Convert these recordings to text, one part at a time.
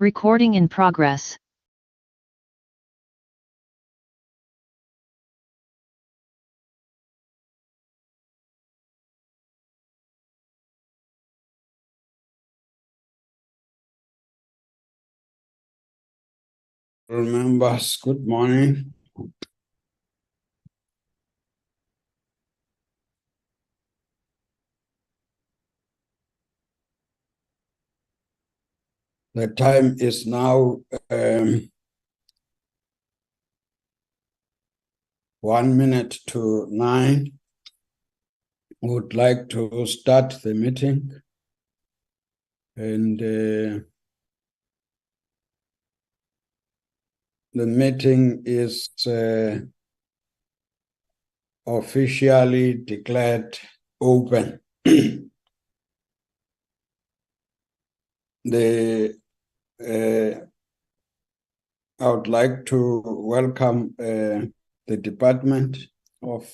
Recording in progress. Members, good morning. The time is now 9:01. Would like to start the meeting, and the meeting is officially declared open. I would like to welcome the Department of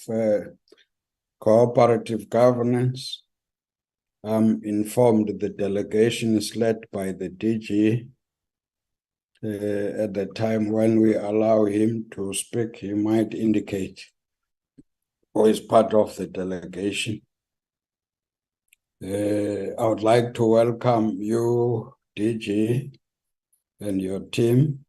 Cooperative Governance. I'm informed the delegation is led by the DG. At the time when we allow him to speak, he might indicate who is part of the delegation. I would like to welcome you, DG, and your team.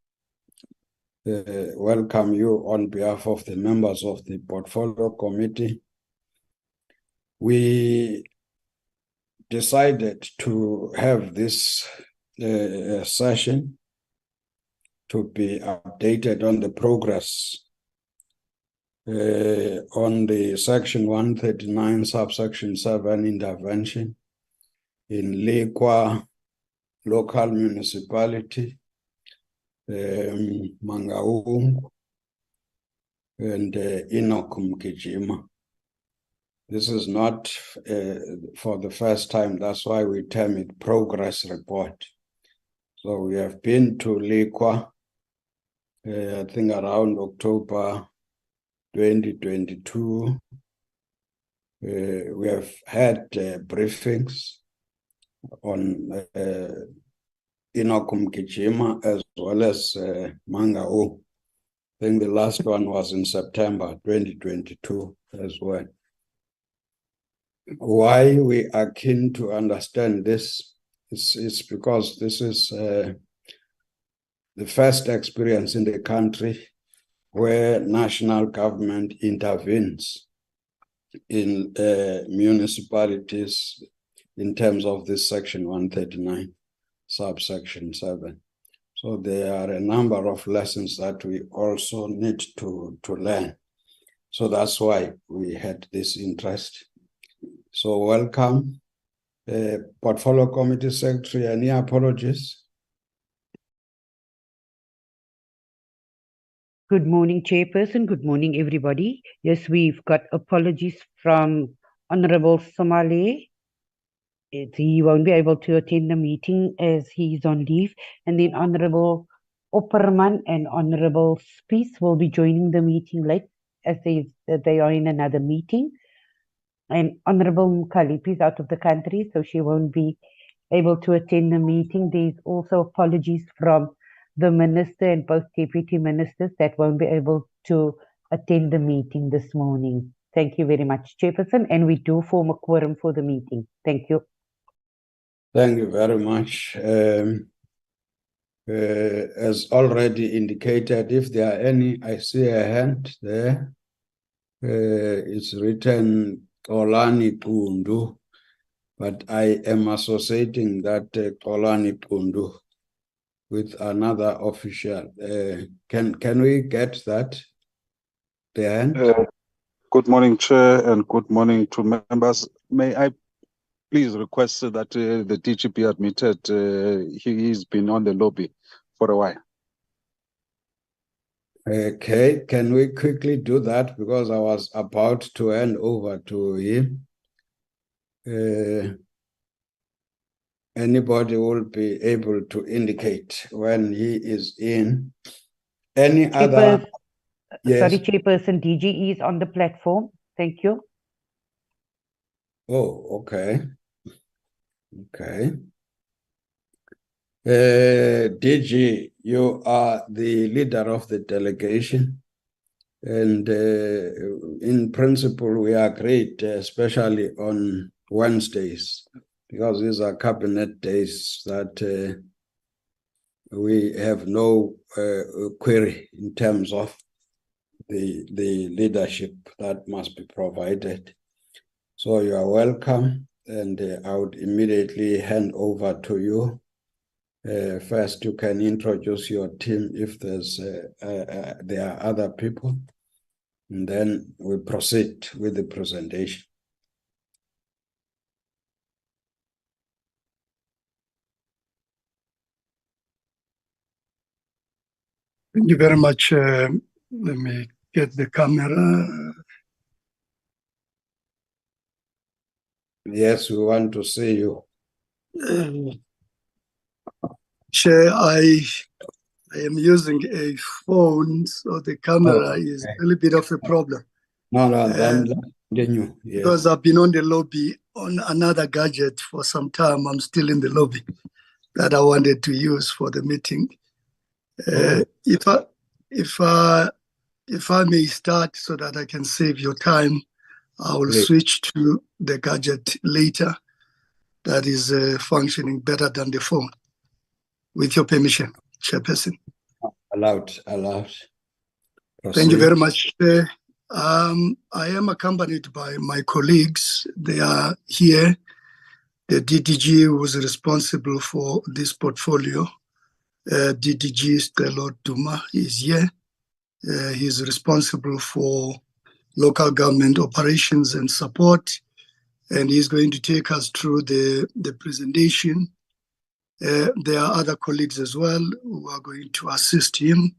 Welcome you on behalf of the members of the Portfolio Committee. We decided to have this session to be updated on the progress on the Section 139, subsection 7 intervention in Lekwa local municipality, Mangaung, and Enoch, Mgijima. This is not for the first time. That's why we term it progress report. So we have been to Lekwa, I think around October 2022. We have had briefings on Enoch, Mgijima, as well as Mangaung. I think the last one was in September 2022 as well. Why we are keen to understand this is because this is the first experience in the country where national government intervenes in municipalities in terms of this Section 139, subsection 7. So there are a number of lessons that we also need to learn. So that's why we had this interest. So welcome. Portfolio Committee Secretary, any apologies? Good morning, Chairperson. Good morning, everybody. Yes, we've got apologies from Honorable Somale. He won't be able to attend the meeting as he's on leave. And then Honorable Opperman and Honorable Spies will be joining the meeting late as they are in another meeting. And Honorable Mkalipi is out of the country, so she won't be able to attend the meeting. There's also apologies from the minister and both deputy ministers that won't be able to attend the meeting this morning. Thank you very much, Chairperson, and we do form a quorum for the meeting. Thank you. Thank you very much. As already indicated, if there are any, I see a hand there. It's written Kolani Pundu, but I am associating that Kolani Pundu with another official. Can we get that? The hand? Good morning, Chair, and good morning to members. May I please request that the DG be admitted? He's been on the lobby for a while. Okay, can we quickly do that? Because I was about to hand over to him. Anybody will be able to indicate when he is in. Any other? Yes. Sorry, Chairperson, DG is on the platform. Thank you. Oh, okay. Okay. DG, you are the leader of the delegation. And in principle, we agreed, especially on Wednesdays, because these are cabinet days that we have no query in terms of the leadership that must be provided. So you are welcome, and I would immediately hand over to you. First, you can introduce your team if there are other people, and then we proceed with the presentation. Thank you very much. Let me get the camera. Yes, we want to see you. Chair, I am using a phone, so the camera is a little bit of a problem. No, then let's continue. Yes. Because I've been on the lobby on another gadget for some time. I'm still in the lobby that I wanted to use for the meeting. If I may start so that I can save your time, I will switch to the gadget later that is functioning better than the phone. With your permission, Chairperson. Allowed. Thank you very much. I am accompanied by my colleagues. They are here. The DDG who was responsible for this portfolio, DDG Stelo Duma, is here. He's responsible for local government operations and support, and he's going to take us through the presentation. There are other colleagues as well who are going to assist him.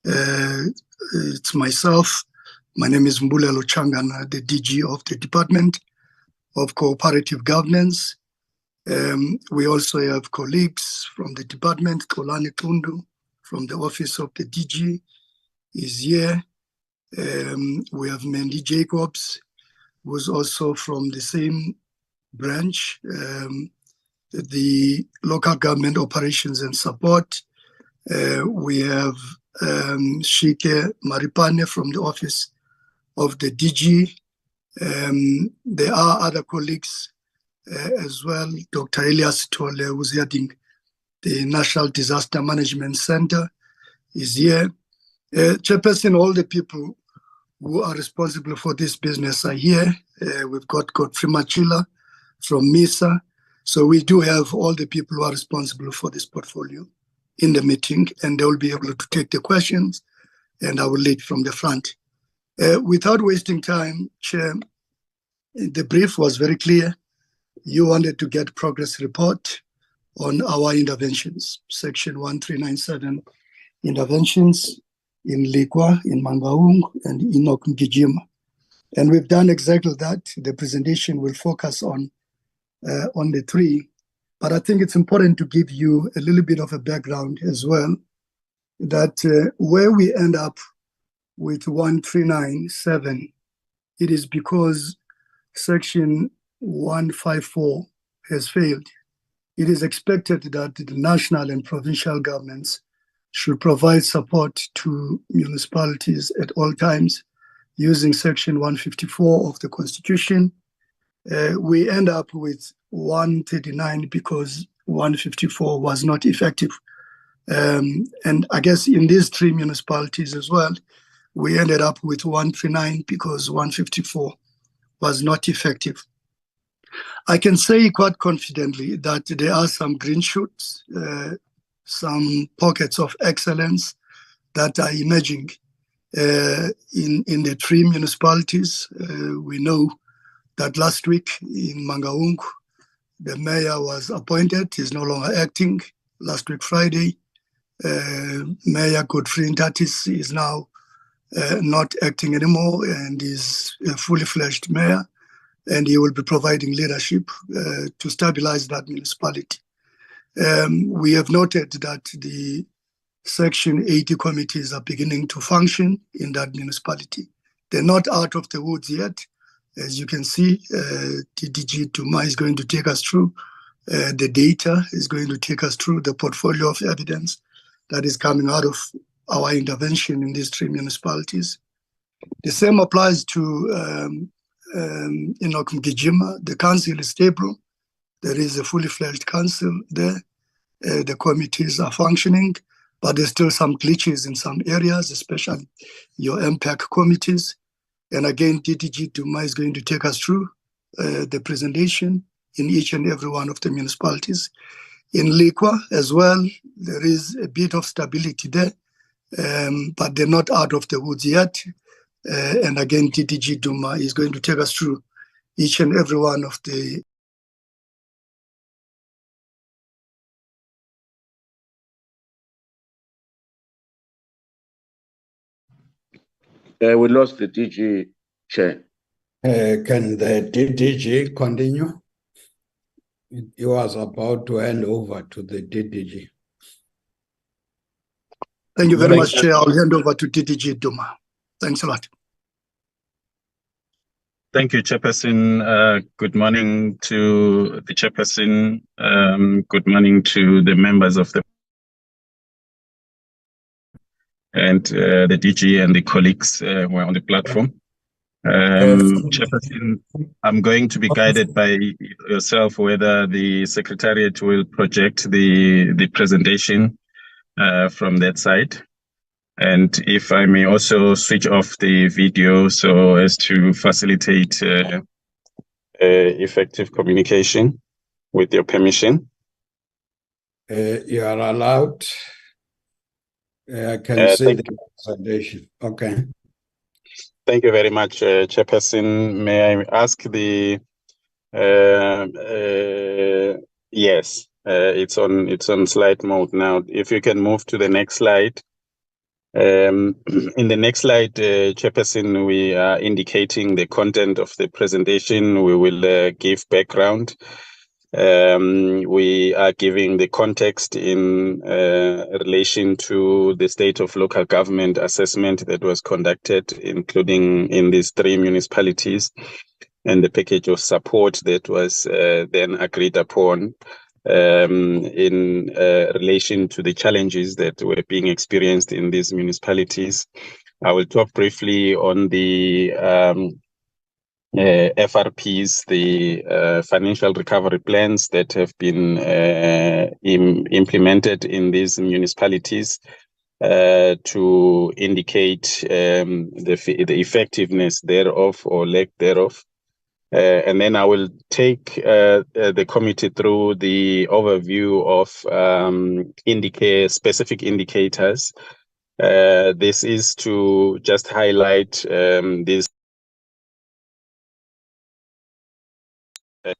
It's myself. My name is Mbulelo Changana, the DG of the Department of Cooperative Governance. We also have colleagues from the department. Kolani Kundu from the office of the DG is here. We have Mandy Jacobs, who's also from the same branch, the local government operations and support. We have Shike Maripane from the office of the DG. There are other colleagues as well. Dr. Elias Tole, who's heading the National Disaster Management Center, is here. Chairperson, all the people who are responsible for this business are here. We've got Godfrey Machila from MISA. So we do have all the people who are responsible for this portfolio in the meeting, and they will be able to take the questions, and I will lead from the front. Without wasting time, Chair, the brief was very clear. You wanted to get progress report on our interventions, section 1397 interventions in Lekwa, in Mangaung, and Enoch Mgijima. And we've done exactly that. The presentation will focus on the three, but I think it's important to give you a little bit of a background as well, that where we end up with 1397, it is because section 154 has failed. It is expected that the national and provincial governments should provide support to municipalities at all times using section 154 of the Constitution. We end up with 139 because 154 was not effective. And I guess in these three municipalities as well, we ended up with 139 because 154 was not effective. I can say quite confidently that there are some green shoots, some pockets of excellence that are emerging in the three municipalities. We know that last week in Mangaung, the mayor was appointed, he's no longer acting. Last week, Friday, Mayor Godfrey Ntatis is now not acting anymore and is a fully fledged mayor, and he will be providing leadership to stabilize that municipality. We have noted that the Section 80 committees are beginning to function in that municipality. They're not out of the woods yet. As you can see, DDG Tuma is going to take us through the data. He's going to take us through the portfolio of evidence that is coming out of our intervention in these 3 municipalities. The same applies to Enoch Mgijima. The council is stable. There is a fully fledged council there. The committees are functioning, but there's still some glitches in some areas, especially your MPAC committees. And again, DDG Duma is going to take us through the presentation in each and every one of the municipalities. In Lekwa as well, there is a bit of stability there, but they're not out of the woods yet. And again, DDG Duma is going to take us through each and every one of the we lost the DG chair. Can the DDG continue? He was about to hand over to the DDG. Thank you very much, Chair. I'll hand over to DDG Duma. Thanks a lot. Thank you, Chairperson. Good morning to the Chairperson. Good morning to the members of the and the DG and the colleagues who are on the platform. Chairperson, I'm going to be guided by yourself whether the Secretariat will project the presentation from that side. And if I may also switch off the video so as to facilitate effective communication with your permission. You are allowed. I can see the presentation. Okay. Thank you very much, Chairperson. May I ask the yes, it's on slide mode now. If you can move to the next slide. In the next slide, Chairperson, we are indicating the content of the presentation. We will give background. We are giving the context in relation to the state of local government assessment that was conducted, including in these 3 municipalities, and the package of support that was then agreed upon in relation to the challenges that were being experienced in these municipalities. I will talk briefly on the FRPs, the financial recovery plans that have been implemented in these municipalities to indicate the effectiveness thereof or lack thereof. And then I will take the committee through the overview of specific indicators. This is to just highlight these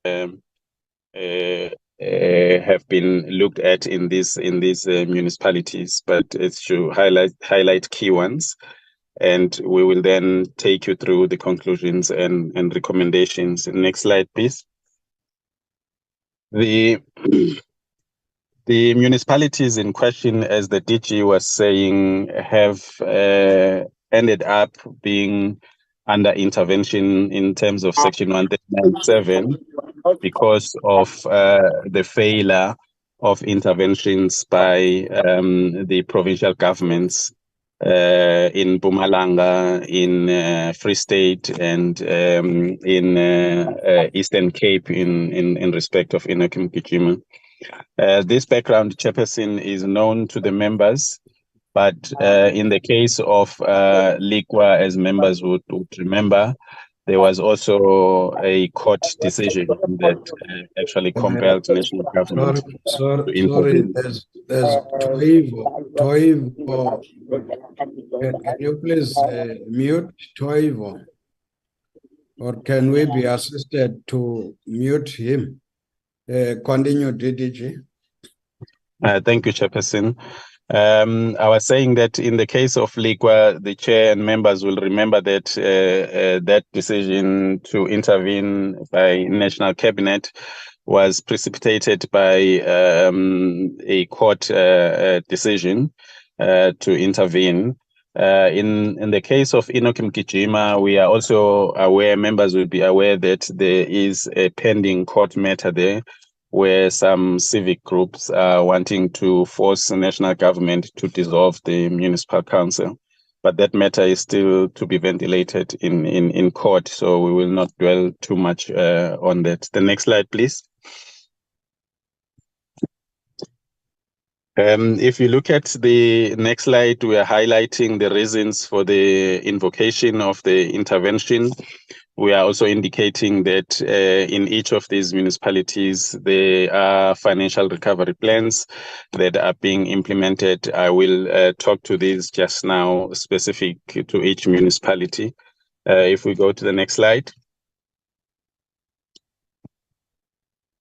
have been looked at in these municipalities, but it's to highlight key ones. And we will then take you through the conclusions and recommendations. Next slide, please. The municipalities in question, as the DG was saying, have ended up being under intervention in terms of Section 197 because of the failure of interventions by the provincial governments in Mpumalanga, in Free State, and in Eastern Cape in respect of Enoch Mgijima. This background, Chairperson, is known to the members, but in the case of Lekwa, as members would remember, there was also a court decision that actually compelled national government to intervene. There's Toivo. Can you please mute Toivo? Or can we be assisted to mute him? Continue, DDG. Thank you, Chairperson. I was saying that in the case of Lekwa, the chair and members will remember that that decision to intervene by National Cabinet was precipitated by a court decision to intervene. In the case of Enoch Mgijima, we are also aware, members will be aware that there is a pending court matter there, where some civic groups are wanting to force the national government to dissolve the municipal council. But that matter is still to be ventilated in court, so we will not dwell too much on that. The next slide, please. If you look at the next slide, we are highlighting the reasons for the invocation of the intervention. We are also indicating that in each of these municipalities, there are financial recovery plans that are being implemented. I will talk to these just now, specific to each municipality. If we go to the next slide.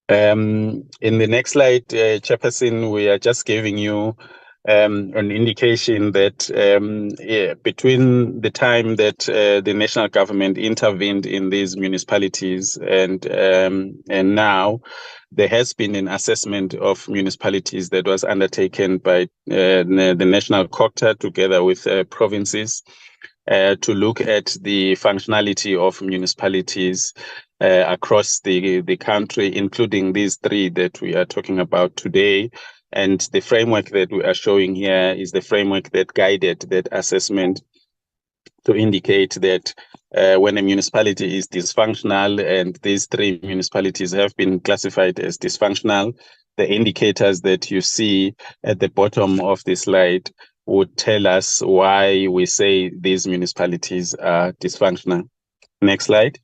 In the next slide, Chairperson, we are just giving you an indication that between the time that the national government intervened in these municipalities and now, there has been an assessment of municipalities that was undertaken by the national Cooperative together with provinces to look at the functionality of municipalities across the country, including these three that we are talking about today. And the framework that we are showing here is the framework that guided that assessment to indicate that when a municipality is dysfunctional, and these three municipalities have been classified as dysfunctional, the indicators that you see at the bottom of the slide would tell us why we say these municipalities are dysfunctional. Next slide.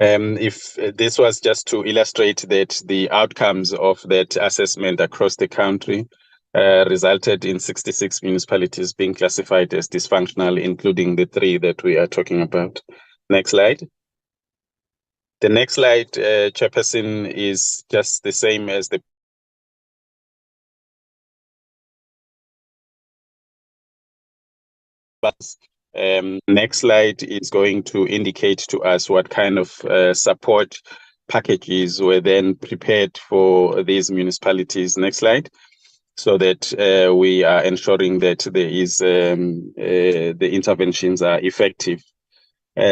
If this was just to illustrate that the outcomes of that assessment across the country resulted in 66 municipalities being classified as dysfunctional, including the three that we are talking about. Next slide. The next slide, Chairperson, is just the same as the next slide is going to indicate to us what kind of support packages were then prepared for these municipalities. Next slide. So that we are ensuring that there is the interventions are effective.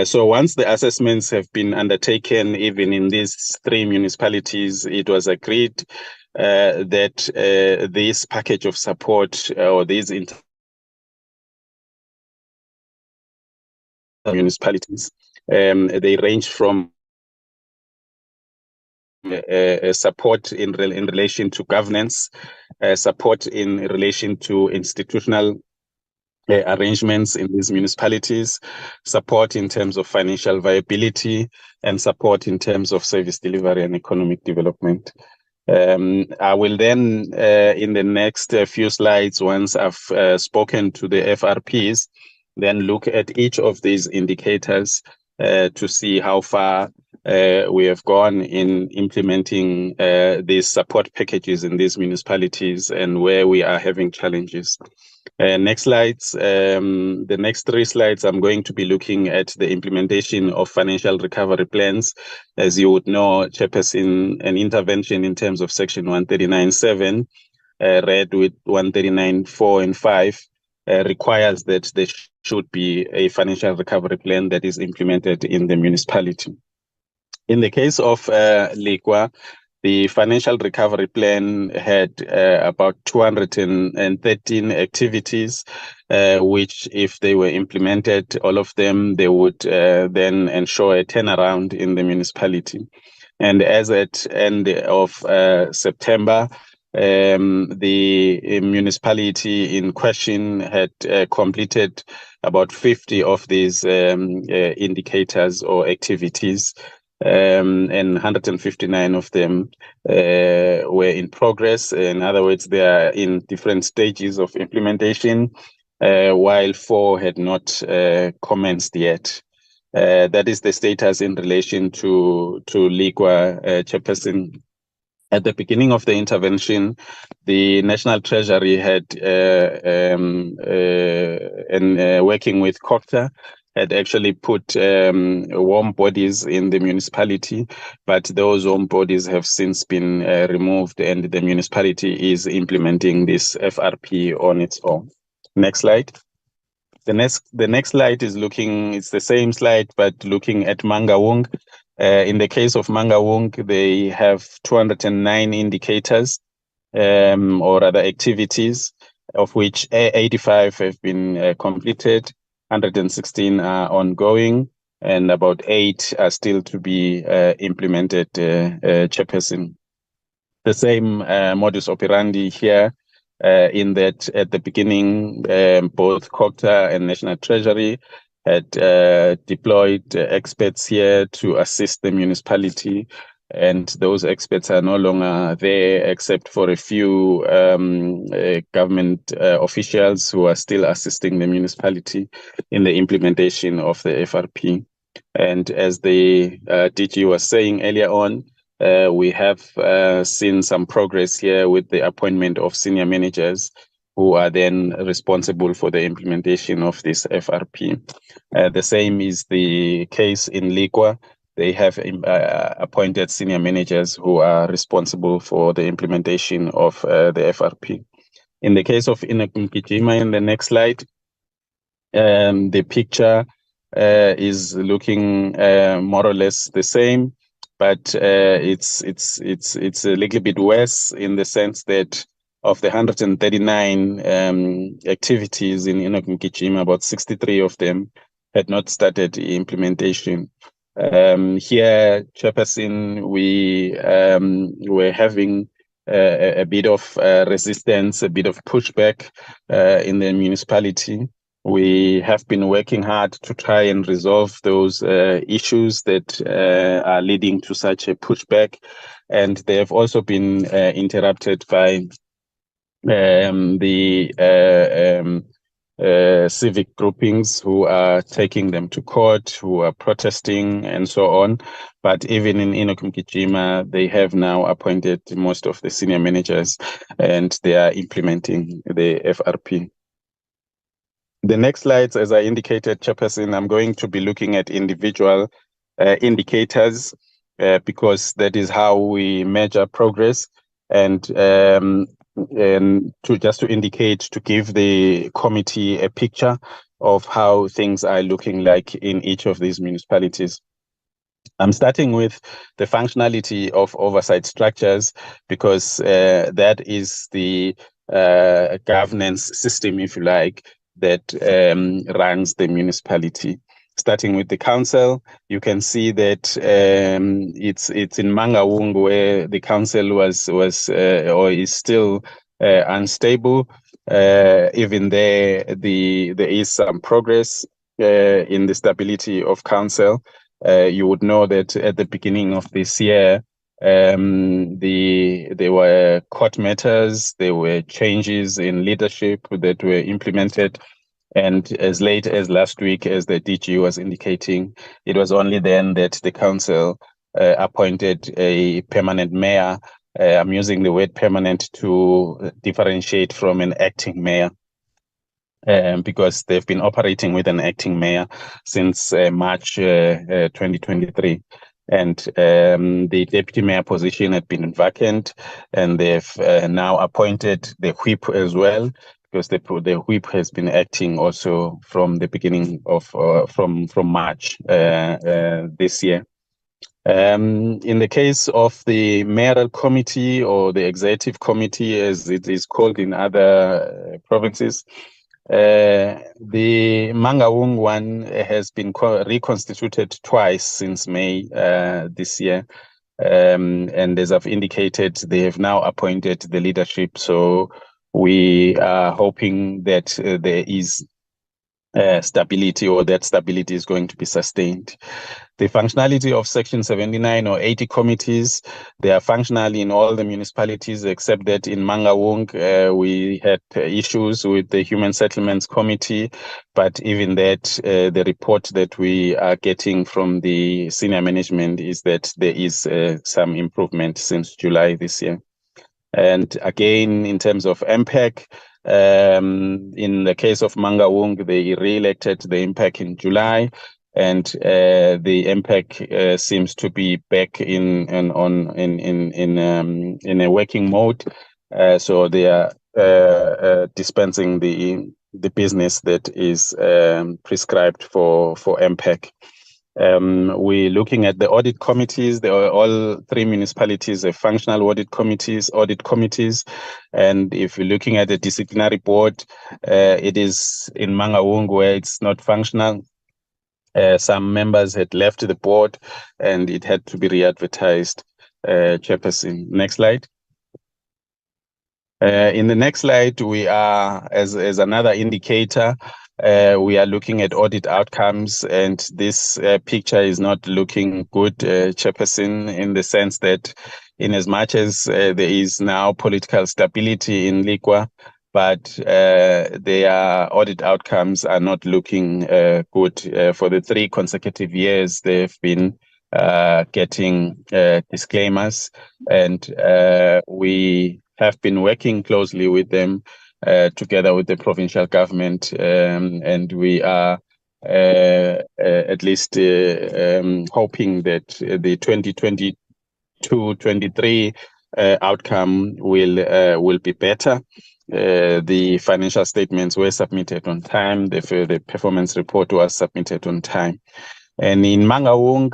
So once the assessments have been undertaken, even in these three municipalities, it was agreed that this package of support or these municipalities, they range from support in relation to governance, support in relation to institutional arrangements in these municipalities, support in terms of financial viability, and support in terms of service delivery and economic development. I will then, in the next few slides, once I've spoken to the FRPs, then look at each of these indicators to see how far we have gone in implementing these support packages in these municipalities and where we are having challenges. Next slides. The next three slides, I'm going to be looking at the implementation of financial recovery plans. As you would know, Chairperson, an intervention in terms of Section 139.7, read with 139.4 and 5, requires that there should be a financial recovery plan that is implemented in the municipality. In the case of Lekwa, the financial recovery plan had about 213 activities, which, if they were implemented, all of them, they would then ensure a turnaround in the municipality. And as at end of September, the municipality in question had completed about 50 of these indicators or activities. And 159 of them were in progress. In other words, they are in different stages of implementation, while 4 had not commenced yet. That is the status in relation to Lekwa, Chairperson. At the beginning of the intervention, the National Treasury had, working with Cooperative, had actually put warm bodies in the municipality, but those warm bodies have since been removed, and the municipality is implementing this FRP on its own. Next slide. The next slide is it's the same slide, but looking at Mangaung. In the case of Mangaung, they have 209 indicators or rather activities, of which 85 have been completed, 116 are ongoing, and about 8 are still to be implemented, Chairperson. The same modus operandi here, in that at the beginning, both COGTA and National Treasury had deployed experts here to assist the municipality, and those experts are no longer there except for a few government officials who are still assisting the municipality in the implementation of the FRP. And as the DG was saying earlier on, we have seen some progress here with the appointment of senior managers who are then responsible for the implementation of this FRP. The same is the case in Lekwa. They have appointed senior managers who are responsible for the implementation of the FRP. In the case of Enoch Mgijima, in the next slide, the picture is looking more or less the same, but it's a little bit worse in the sense that of the 139 activities in Enoch Mgijima, about 63 of them had not started implementation. Here, Chairperson, we were having a bit of resistance, a bit of pushback in the municipality. We have been working hard to try and resolve those issues that are leading to such a pushback, and they have also been interrupted by the civic groupings who are taking them to court, who are protesting, and so on. But even in Enoch Mgijima, they have now appointed most of the senior managers, and they are implementing the FRP. The next slides, as I indicated, Chairperson, I'm going to be looking at individual indicators because that is how we measure progress, and to indicate, to give the committee a picture of how things are looking like in each of these municipalities. I'm starting with the functionality of oversight structures because that is the governance system, if you like, that runs the municipality. Starting with the council, you can see that it's in Mangaung where the council was or is still unstable. Even there is some progress in the stability of council. You would know that at the beginning of this year, there were court matters, there were changes in leadership that were implemented. And as late as last week, as the DG was indicating, it was only then that the council appointed a permanent mayor. I'm using the word permanent to differentiate from an acting mayor. Because they've been operating with an acting mayor since March 2023. And the deputy mayor position had been vacant, and they've now appointed the whip as well, because the whip has been acting also from the beginning of from March this year. In the case of the mayoral committee, or the executive committee as it is called in other provinces, the Mangaung one has been reconstituted twice since May this year. And as I've indicated, they have now appointed the leadership. So we are hoping that there is stability, or that stability is going to be sustained. The functionality of Section 79 or 80 committees, they are functional in all the municipalities except that in Mangaung we had issues with the Human Settlements Committee, but even that, the report that we are getting from the senior management is that there is some improvement since July this year. And again, in terms of MPAC, in the case of Mangaung, they re-elected the MPAC in July, and the MPAC seems to be back in a working mode. So they are dispensing the business that is prescribed for MPAC. We're looking at the audit committees. All three municipalities have functional audit committees. And if you're looking at the disciplinary board, it is in Mangaung where it's not functional. Some members had left the board and it had to be re-advertised. Chairperson, next slide. In the next slide, we are, as another indicator, we are looking at audit outcomes, and this picture is not looking good, Chairperson, in the sense that in as much as there is now political stability in Lekwa, but their audit outcomes are not looking good. For the 3 consecutive years, they've been getting disclaimers, and we have been working closely with them together with the provincial government, and we are at least hoping that the 2022-23 outcome will be better. The financial statements were submitted on time. The performance report was submitted on time. And in Mangaung,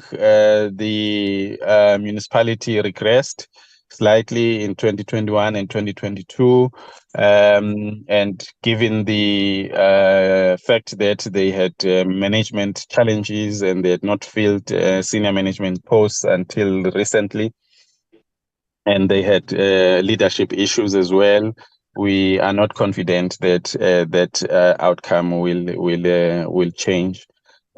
the municipality regressed slightly in 2021 and 2022. And given the fact that they had management challenges and they had not filled senior management posts until recently, and they had leadership issues as well, we are not confident that that outcome will change.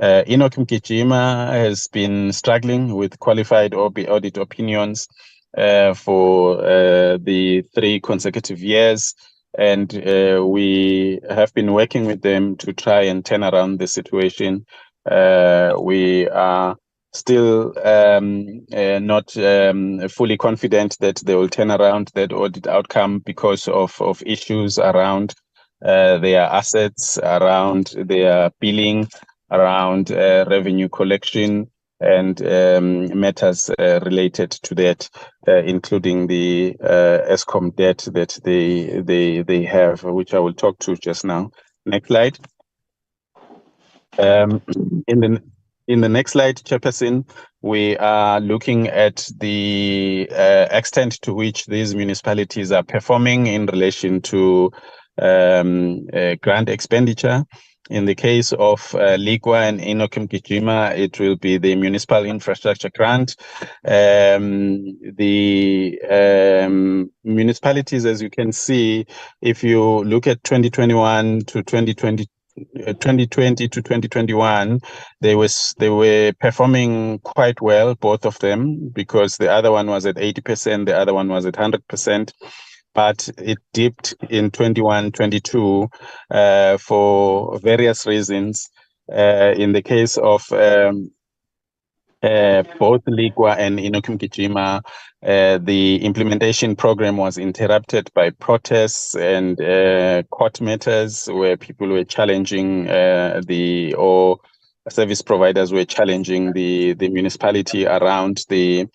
Enoch Mgijima has been struggling with qualified audit opinions for the 3 consecutive years, and we have been working with them to try and turn around the situation. We are still not fully confident that they will turn around that audit outcome because of issues around their assets, around their billing, around revenue collection, and matters related to that, including the ESCOM debt that they have, which I will talk to just now. Next slide. In the next slide, Chairperson, we are looking at the extent to which these municipalities are performing in relation to grant expenditure. In the case of Lekwa and Enoch Mgijima, it will be the municipal infrastructure grant. The municipalities, as you can see, if you look at 2021 to 2020 to 2021, they were performing quite well, both of them, because the other one was at 80%, the other one was at 100%. But it dipped in 21-22 for various reasons. In the case of both Lekwa and Enoch Mgijima, the implementation program was interrupted by protests and court matters where people were challenging or service providers were challenging the municipality around the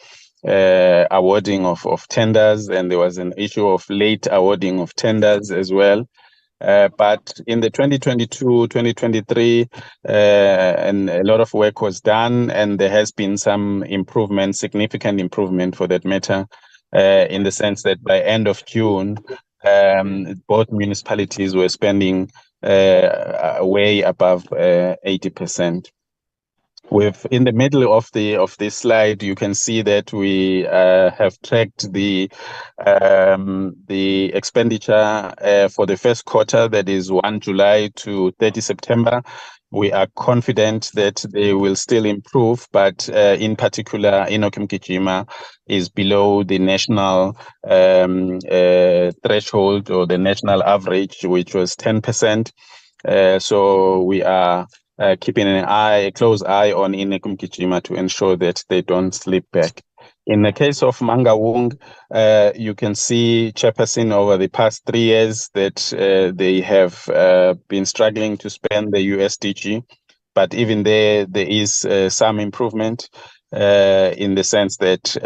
awarding of tenders, and there was an issue of late awarding of tenders as well. But in the 2022-2023, and a lot of work was done, and there has been some improvement, significant improvement for that matter, in the sense that by end of June, both municipalities were spending way above 80%. In the middle of this slide, you can see that we have tracked the expenditure for the first quarter, that is 1 July to 30 September. We are confident that they will still improve, but in particular, Enoch Mgijima is below the national threshold or the national average, which was 10%. So we are keeping a close eye on Enoch Mgijima to ensure that they don't slip back. In the case of Mangaung, you can see, Chairperson, over the past 3 years that they have been struggling to spend the USDG, but even there is some improvement in the sense that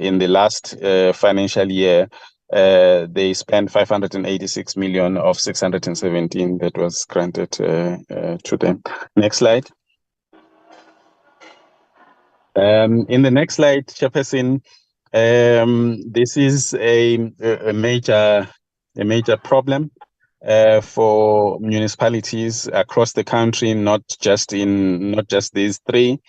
in the last financial year, they spent 586 million of 617 that was granted to them. Next slide. In the next slide, Chairperson, this is a major problem for municipalities across the country, not just these three.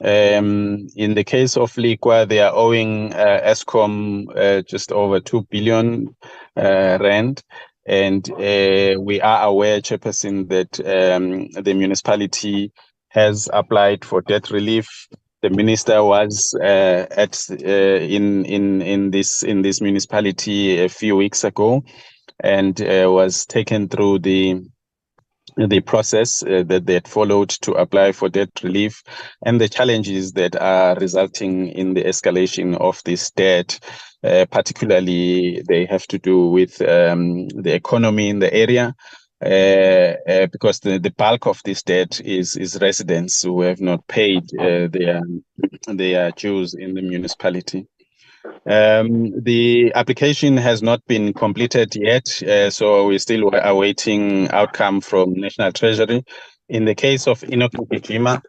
In the case of Lekwa, they are owing Eskom just over 2 billion rand. And we are aware, Chairperson, that the municipality has applied for debt relief. The minister was in this municipality a few weeks ago, and was taken through the process that they had followed to apply for debt relief, and the challenges that are resulting in the escalation of this debt. Particularly, they have to do with the economy in the area, because the bulk of this debt is residents who have not paid their dues in the municipality. The application has not been completed yet, so we're still awaiting outcome from National Treasury. In the case of Enoch Mgijima,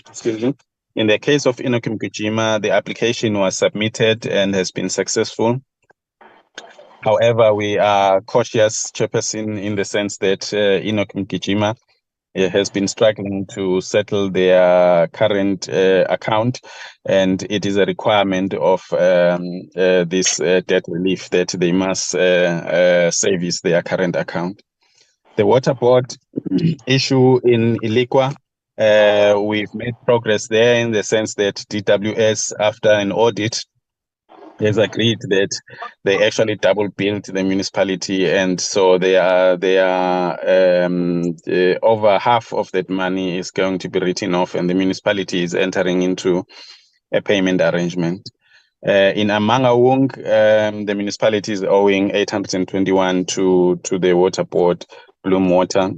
excuse me, in the case of Enoch Mgijima, the application was submitted and has been successful. However, we are cautious, Chairperson, in the sense that Enoch Mgijima has been struggling to settle their current account, and it is a requirement of this debt relief that they must service their current account. The water board issue in Lekwa, we've made progress there in the sense that DWS, after an audit, has agreed that they actually double billed the municipality, and so they are over half of that money is going to be written off, and the municipality is entering into a payment arrangement. In Mangaung, the municipality is owing 821 to the water board, Bloom Water,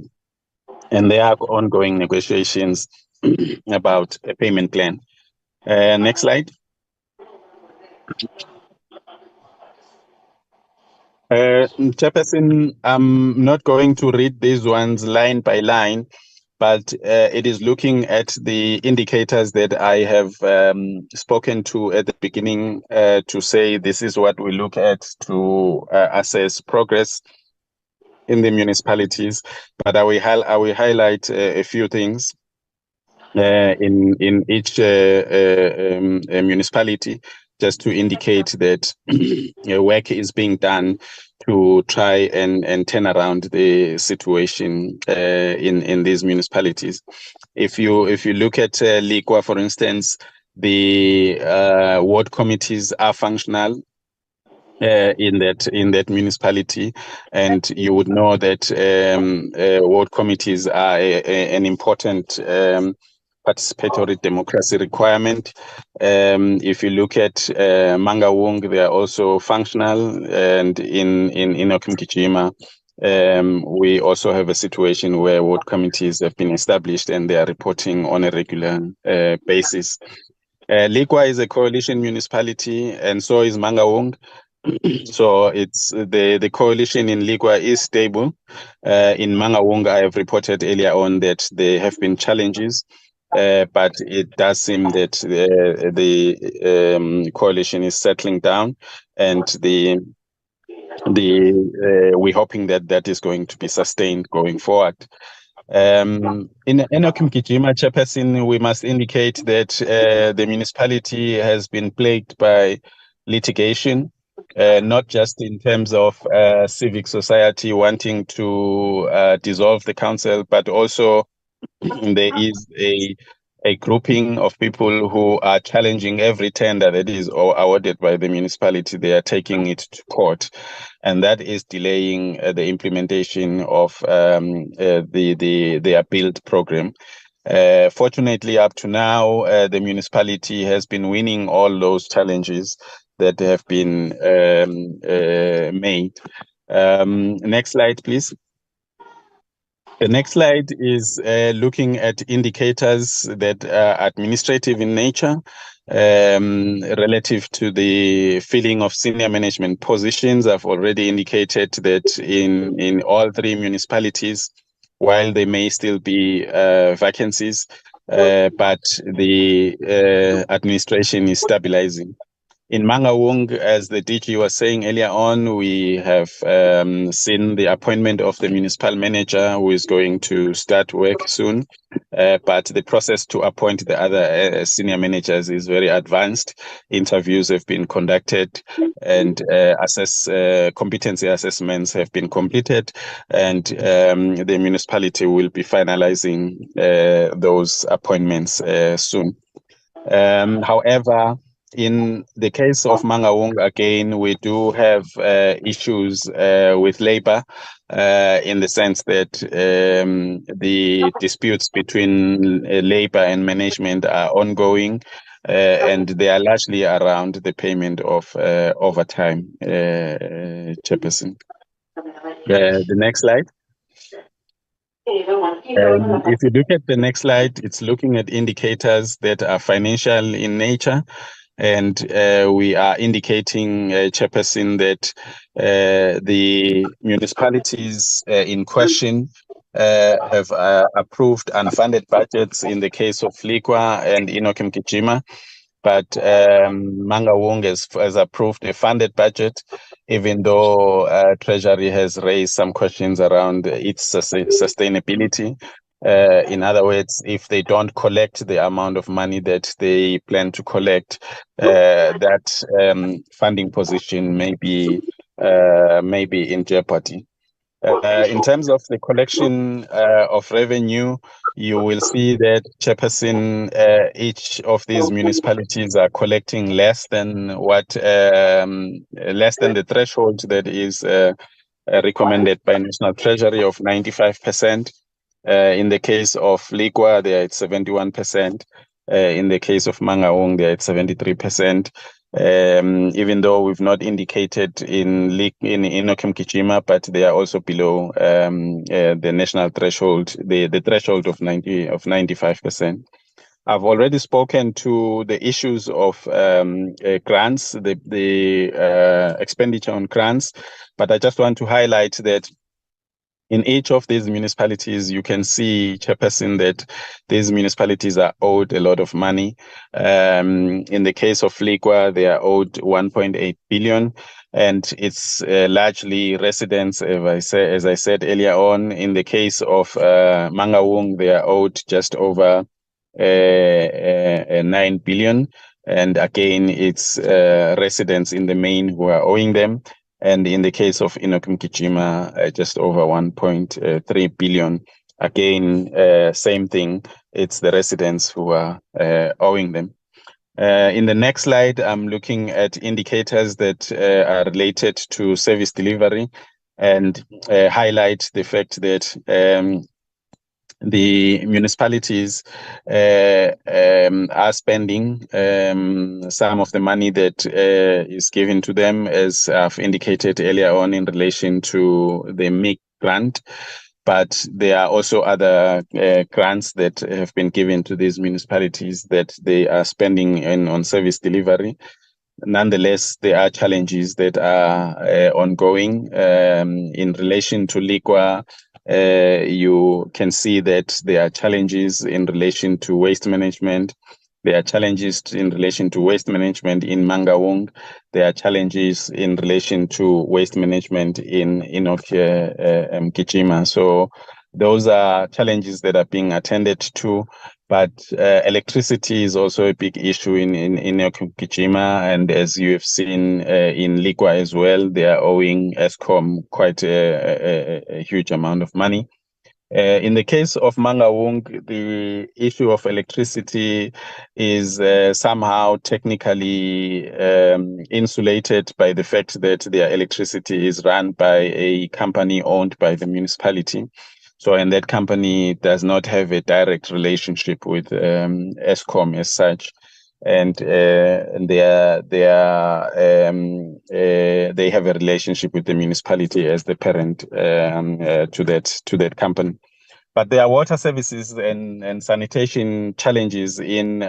and there are ongoing negotiations about a payment plan. Next slide. Chairperson, I'm not going to read these ones line by line, but it is looking at the indicators that I have spoken to at the beginning to say this is what we look at to assess progress in the municipalities. But I will highlight a few things in each municipality, just to indicate that work is being done to try and turn around the situation in these municipalities. If you look at Lekwa, for instance, the ward committees are functional in that municipality, and you would know that ward committees are an important participatory democracy requirement. If you look at Mangaung, they are also functional, and in Enoch Mgijima, we also have a situation where ward committees have been established and they are reporting on a regular basis. Lekwa is a coalition municipality, and so is Mangaung. So it's the coalition in Lekwa is stable. In Mangaung, I have reported earlier on that there have been challenges. But it does seem that the coalition is settling down, and we're hoping that is going to be sustained going forward. In Enoch Mgijima, Chairperson, we must indicate that the municipality has been plagued by litigation, not just in terms of civic society wanting to dissolve the council, but also there is a grouping of people who are challenging every tender that is awarded by the municipality. They are taking it to court, and that is delaying the implementation of their build program. Fortunately, up to now, the municipality has been winning all those challenges that have been made. Next slide, please. The next slide is looking at indicators that are administrative in nature relative to the filling of senior management positions. I've already indicated that in all three municipalities, while there may still be vacancies, but the administration is stabilizing. In Mangaung, as the DG was saying earlier on, we have seen the appointment of the municipal manager who is going to start work soon. But the process to appoint the other senior managers is very advanced. Interviews have been conducted and competency assessments have been completed, and the municipality will be finalizing those appointments soon. However, in the case of Mangaung, again, we do have issues with labor in the sense that the disputes between labor and management are ongoing, and they are largely around the payment of overtime, Chairperson. The next slide. If you look at the next slide, it's looking at indicators that are financial in nature. And we are indicating, Chairperson, that the municipalities in question have approved unfunded budgets in the case of Lekwa and Enoch Mgijima. But Mangaung has approved a funded budget, even though Treasury has raised some questions around its sustainability. In other words, if they don't collect the amount of money that they plan to collect, that funding position may be in jeopardy. In terms of the collection of revenue, you will see that, Chairperson, each of these municipalities are collecting less than the threshold that is recommended by National Treasury of 95%. In the case of Lekwa, they are at 71%. In the case of Mangaung, they are at 73%. Even though we've not indicated in Enoch Mgijima, but they are also below the national threshold, the threshold of 95%. I've already spoken to the issues of grants, the expenditure on grants, but I just want to highlight that in each of these municipalities, you can see, Chairperson, that these municipalities are owed a lot of money. In the case of Lekwa, they are owed 1.8 billion, and it's largely residents, as I said earlier on. In the case of Mangaung, they are owed just over 9 billion. And again, it's residents in the main who are owing them. And in the case of Enoch Mgijima, just over 1.3 billion. Again, same thing. It's the residents who are owing them. In the next slide, I'm looking at indicators that are related to service delivery and highlight the fact that the municipalities are spending some of the money that is given to them, as I've indicated earlier on, in relation to the MIG grant. But there are also other grants that have been given to these municipalities that they are spending on service delivery. Nonetheless, there are challenges that are ongoing. In relation to Lekwa, you can see that there are challenges in relation to waste management. There are challenges in relation to waste management in Mangaung. There are challenges in relation to waste management in Enoch Mgijima. So those are challenges that are being attended to. But electricity is also a big issue in Enoch Mgijima, and as you have seen in Lekwa as well, they are owing Eskom quite a huge amount of money. In the case of Mangaung, the issue of electricity is somehow technically insulated by the fact that their electricity is run by a company owned by the municipality. So, and that company does not have a direct relationship with Eskom as such, and they have a relationship with the municipality as the parent to that company. But there are water services and sanitation challenges in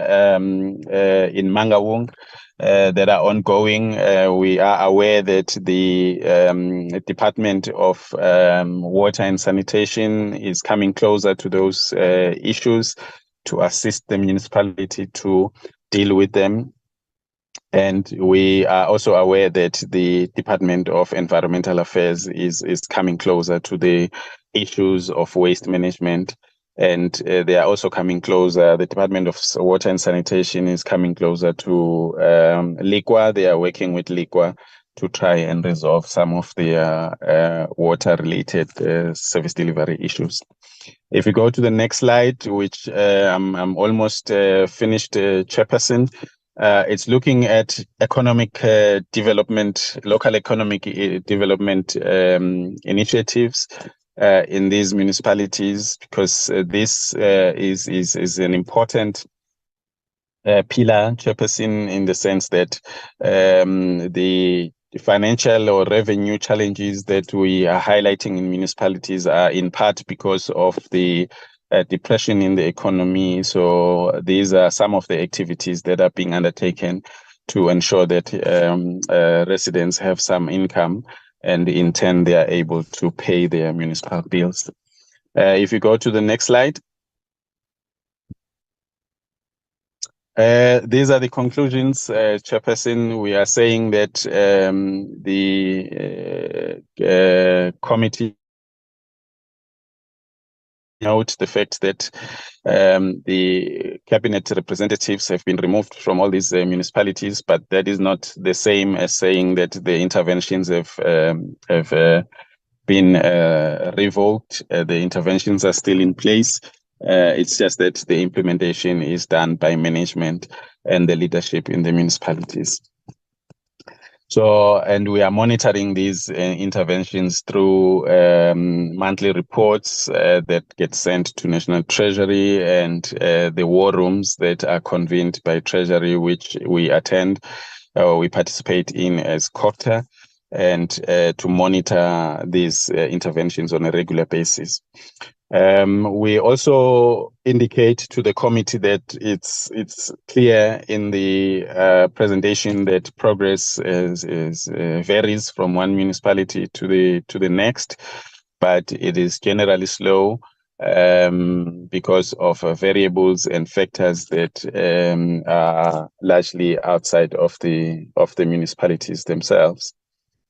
Mangaung that are ongoing. We are aware that the Department of Water and Sanitation is coming closer to those issues to assist the municipality to deal with them. And we are also aware that the Department of Environmental Affairs is coming closer to the issues of waste management. And they are also coming closer. The Department of Water and Sanitation is coming closer to Lekwa. They are working with Lekwa to try and resolve some of their water-related service delivery issues. If we go to the next slide, which I'm almost finished, Chairperson, it's looking at economic development, local economic development initiatives in these municipalities, because this is an important pillar, Chairperson, in the sense that the financial or revenue challenges that we are highlighting in municipalities are in part because of the depression in the economy. So these are some of the activities that are being undertaken to ensure that residents have some income, and in turn they are able to pay their municipal bills. If you go to the next slide. These are the conclusions, Chairperson. We are saying that the committee note the fact that the cabinet representatives have been removed from all these municipalities, but that is not the same as saying that the interventions have been revoked. The interventions are still in place. It's just that the implementation is done by management and the leadership in the municipalities. So, and we are monitoring these interventions through monthly reports that get sent to National Treasury, and the war rooms that are convened by Treasury, which we attend, we participate in as COPTA, and to monitor these interventions on a regular basis. We also indicate to the committee that it's clear in the presentation that progress varies from one municipality to the next, but it is generally slow because of variables and factors that are largely outside of the municipalities themselves.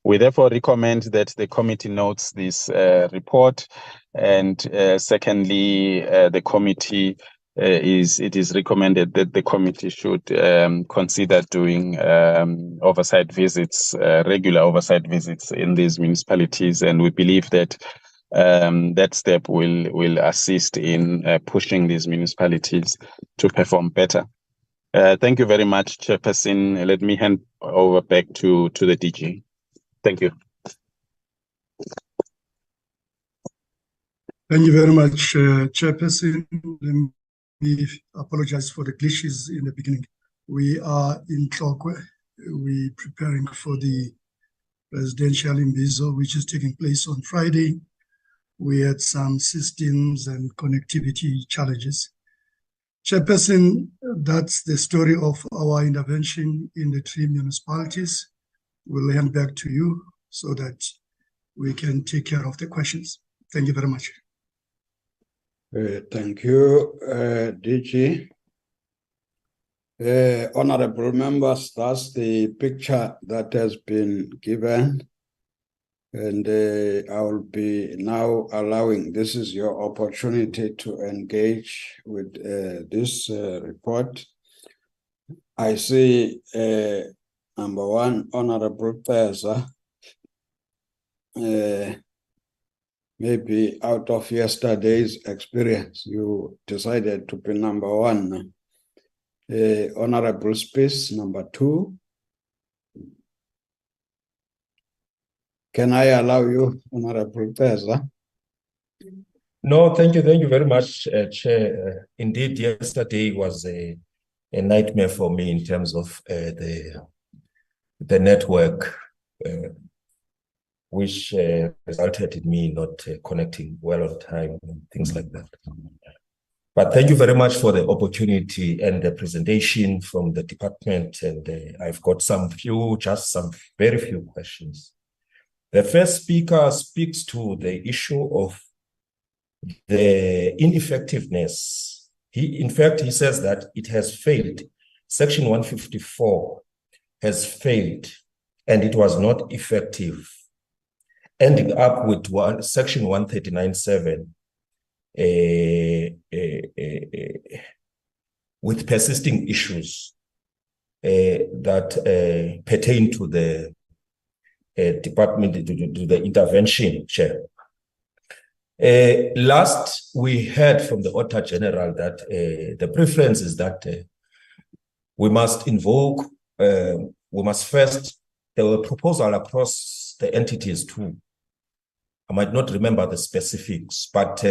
We therefore recommend that the committee notes this report, and secondly, the committee it is recommended that the committee should consider doing oversight visits, regular oversight visits in these municipalities, and we believe that that step will assist in pushing these municipalities to perform better. Thank you very much, Chairperson. Let me hand over back to the DG. Thank you. Thank you very much, Chairperson. Let me apologize for the glitches in the beginning. We are in Lekwa. We're preparing for the presidential imbizo, which is taking place on Friday. We had some systems and connectivity challenges. Chairperson, that's the story of our intervention in the 3 municipalities. We'll hand back to you so that we can take care of the questions. Thank you very much. Thank you, DG. Honorable members, that's the picture that has been given. And I will be now allowing, this is your opportunity to engage with this report. I see number 1, Honorable Pesa, maybe out of yesterday's experience, you decided to be number 1. Honorable Space, number 2. Can I allow you, Honorable Pesa? No, thank you very much, Chair. Indeed, yesterday was a nightmare for me in terms of the network, which resulted in me not connecting well on time and things like that. But thank you very much for the opportunity and the presentation from the department. And I've got just some very few questions. The first speaker speaks to the issue of the ineffectiveness In fact, he says that it has failed. Section 154 has failed, and it was not effective, ending up with Section 139.7 with persisting issues that pertain to the department, to the intervention, Chair. Last, we heard from the Auditor General that the preference is that we must invoke, we must first, there were proposals across the entities too. I might not remember the specifics, but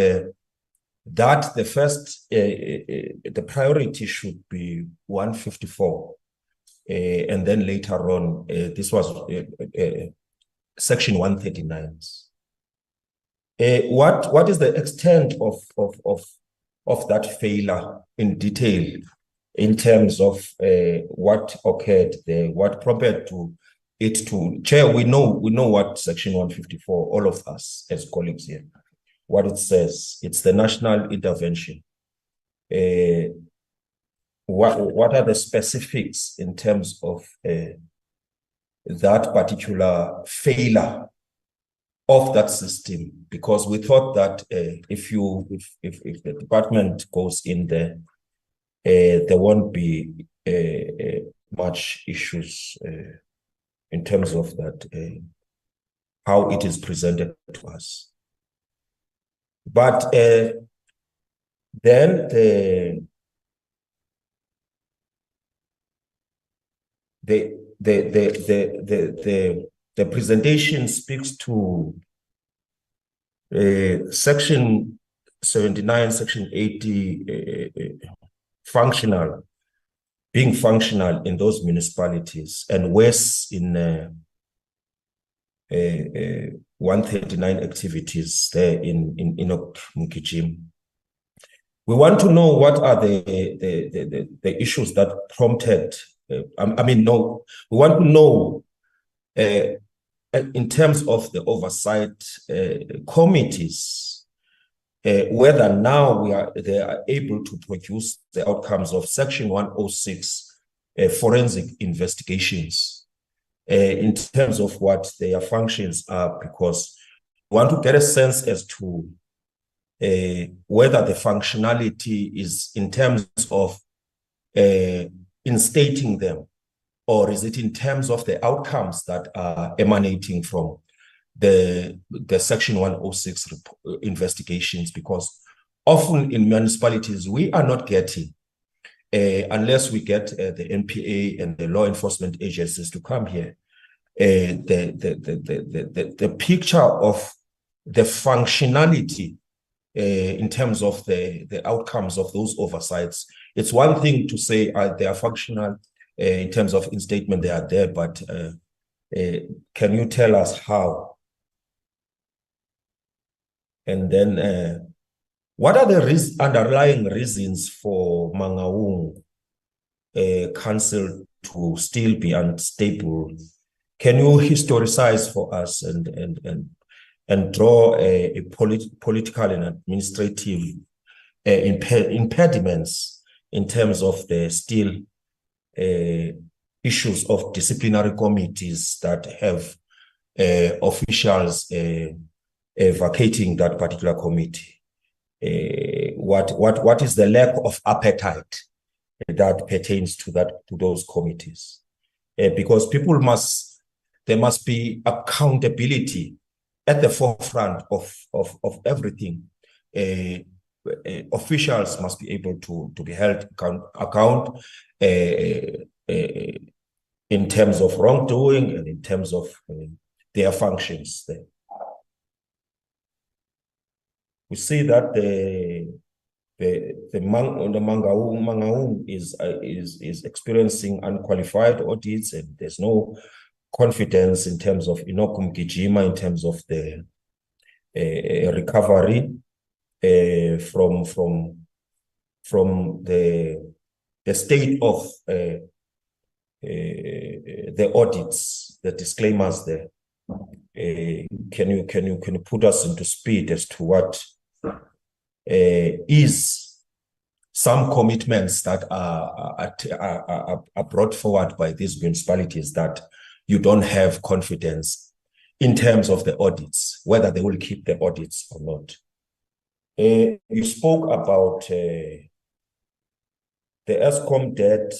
that the first, the priority should be 154. And then later on, this was Section 139. What is the extent of that failure in detail in terms of what occurred there, what prompted to it to, Chair, we know what Section 154, all of us as colleagues here, what it says. It's the national intervention. What are the specifics in terms of that particular failure of that system? Because we thought that if the department goes in there, there won't be much issues in terms of that, how it is presented to us. But then the presentation speaks to Section 79, Section 80, being functional in those municipalities, and worse in 139 activities there in Enoch, Mgijima. We want to know what are the issues that prompted. We want to know in terms of the oversight committees, whether now they are able to produce the outcomes of Section 106 forensic investigations in terms of what their functions are, because we want to get a sense as to whether the functionality is in terms of instating them, or is it in terms of the outcomes that are emanating from the Section 106 investigations? Because often in municipalities, we are not getting, unless we get the NPA and the law enforcement agencies to come here, the picture of the functionality in terms of the outcomes of those oversights. It's one thing to say they are functional in terms of instatement, they are there, but can you tell us how? And then what are the underlying reasons for Mangaung Council to still be unstable? Can you historicize for us and draw a political and administrative impediments in terms of the still issues of disciplinary committees that have officials vacating that particular committee? What is the lack of appetite that pertains to those committees? Because there must be accountability at the forefront of everything. Officials must be able to be held account in terms of wrongdoing and in terms of their functions there. We see that the Mangaung is experiencing unqualified audits, and there's no confidence in terms of Enoch Mgijima, in terms of the recovery from the state of the audits, the disclaimers there. Can you put us into speed as to what is some commitments that are brought forward by these municipalities that you don't have confidence in terms of the audits, whether they will keep the audits or not. You spoke about the ESCOM debt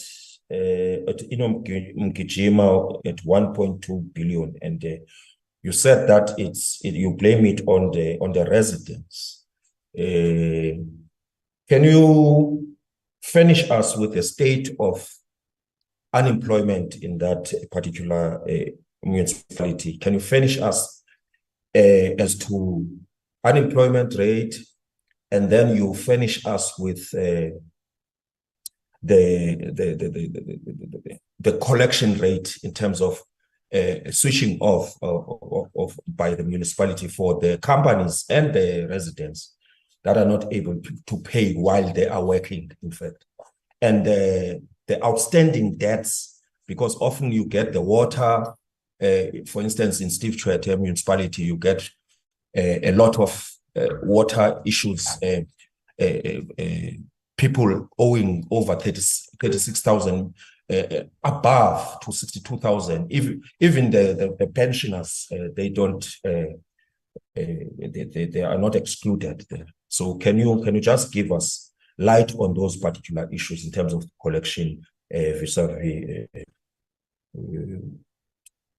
at Enoch Mgijima at 1.2 billion, and you said that you blame it on the residents. Can you finish us with the state of unemployment in that particular municipality? Can you finish us as to unemployment rate, and then you finish us with the collection rate in terms of switching off by the municipality for the companies and the residents that are not able to pay while they are working, in fact. And the outstanding debts, because often you get the water, for instance, in Steve Tshwete municipality, you get a lot of water issues, people owing over 36,000, above to 62,000. Even the pensioners, they are not excluded there. So can you just give us light on those particular issues in terms of collection vis-a-vis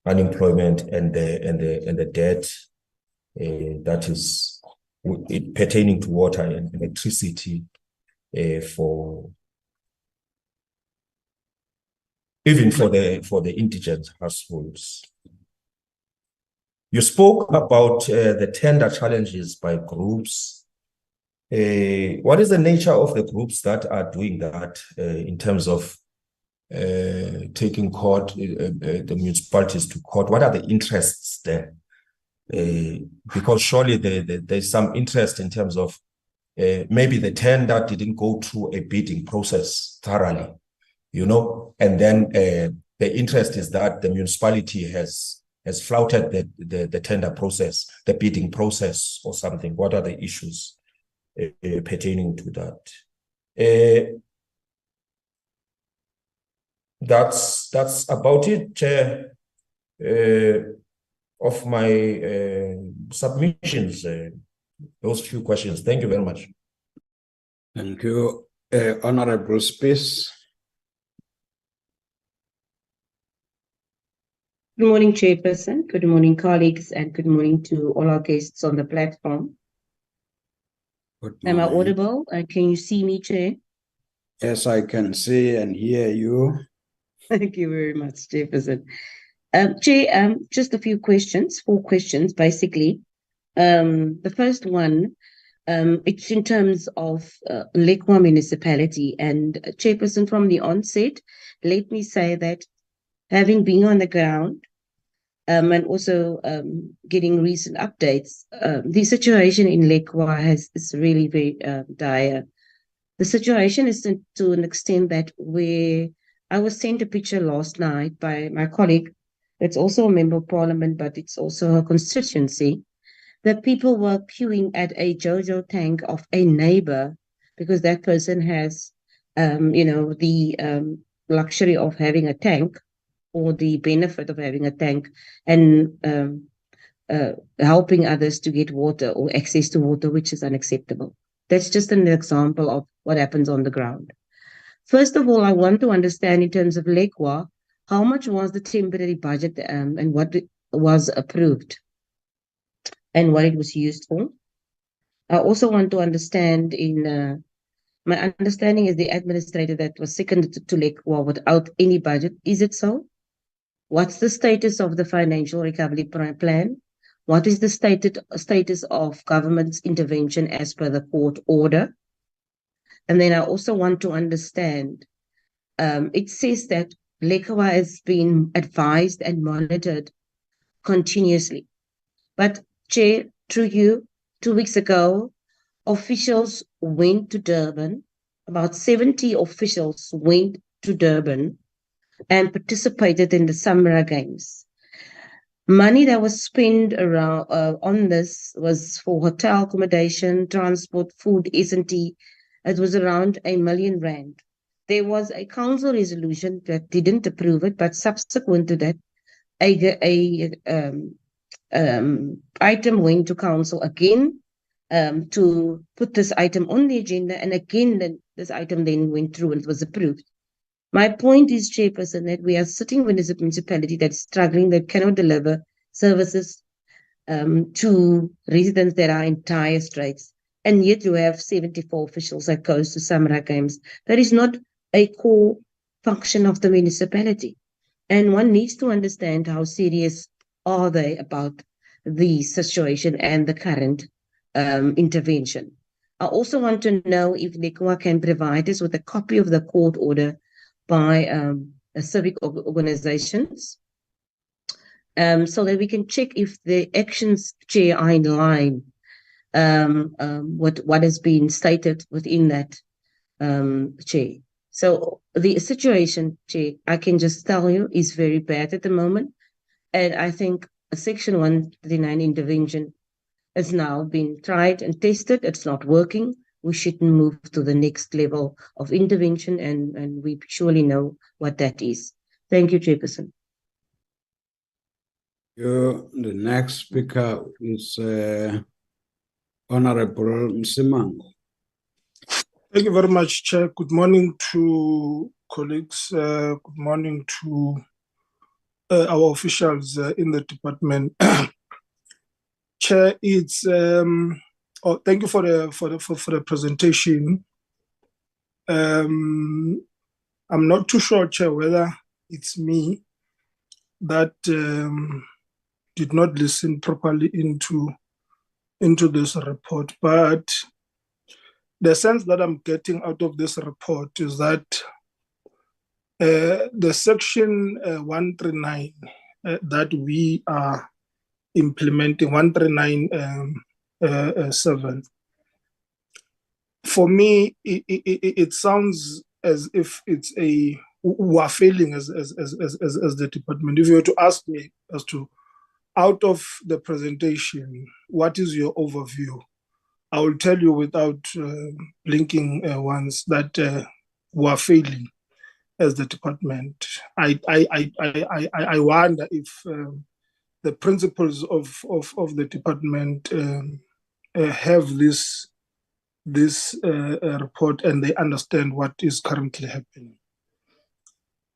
unemployment and the debt that is pertaining to water and electricity for the indigent households? You spoke about the tender challenges by groups. What is the nature of the groups that are doing that in terms of taking the municipalities to court? What are the interests there? Because surely there's some interest in terms of maybe the tender didn't go through a bidding process thoroughly, and then the interest is that the municipality has flouted the tender process, the bidding process or something. What are the issues pertaining to that? That's about it, Chair, of my submissions. Those few questions. Thank you very much. Thank you, Honorable Space. Good morning, Chairperson. Good morning, colleagues, and good morning to all our guests on the platform. Am I audible? Can you see me, Chair? Yes, I can see and hear you. Thank you very much, Chairperson. Chair, just a few questions, 4 questions, basically. The first one, it's in terms of Lekwa Municipality. And Chairperson, from the onset, let me say that having been on the ground and also getting recent updates, the situation in Lekwa is really very dire. The situation is to an extent that where I was sent a picture last night by my colleague, it's also a member of parliament, but it's also a constituency, that people were queuing at a JoJo tank of a neighbor because that person has, the luxury of having a tank or the benefit of having a tank and helping others to get water or access to water, which is unacceptable. That's just an example of what happens on the ground. First of all, I want to understand in terms of Lekwa, how much was the temporary budget and what was approved and what it was used for. I also want to understand my understanding is the administrator that was seconded to Lekwa without any budget. Is it so? What's the status of the financial recovery plan? What is the status of government's intervention as per the court order? And then I also want to understand, it says that Lekwa has been advised and monitored continuously. But Chair, through you, 2 weeks ago, officials went to Durban, about 70 officials went to Durban and participated in the Summer Games. Money that was spent around on this was for hotel accommodation, transport, food, S&T, It was around R1 million. There was a council resolution that didn't approve it, but subsequent to that, item went to council again to put this item on the agenda, and again this item then went through and it was approved. My point is, Chairperson, that we are sitting with a municipality that's struggling, that cannot deliver services to residents that are in dire straits, and yet you have 74 officials that goes to Samara Games. That is not a core function of the municipality, and one needs to understand how serious are they about the situation and the current intervention. I also want to know if Lekwa can provide us with a copy of the court order by civic organizations, so that we can check if the actions, Chair, are in line with what has been stated within that, Chair. So the situation, Chair, I can just tell you, is very bad at the moment. And I think a Section 139 intervention has now been tried and tested. It's not working. We shouldn't move to the next level of intervention, and we surely know what that is. Thank you, Chairperson. The next speaker is Honorable Mangaung. Thank you very much, Chair. Good morning to colleagues. Good morning to our officials in the department. Chair, it's thank you for the presentation. I'm not too sure, Chair, whether it's me that did not listen properly into this report, but the sense that I'm getting out of this report is that the Section 139 that we are implementing, 139.7, for me, it sounds as if it's we are failing as the department. If you were to ask me as to, out of the presentation, what is your overview? I will tell you without blinking once that we are failing as the department. I wonder if the principals of the department have this report and they understand what is currently happening.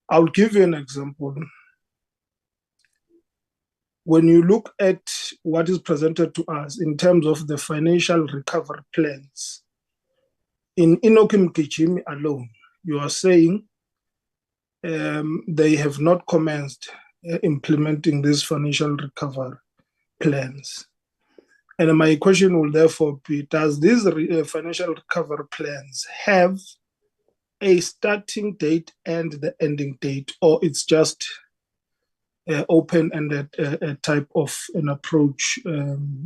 I'll give you an example. When you look at what is presented to us in terms of the financial recovery plans, in Enoch Mgijima alone, you are saying they have not commenced implementing these financial recovery plans. And my question will therefore be, does these financial recovery plans have a starting date and the ending date, or it's just open-ended type of an approach to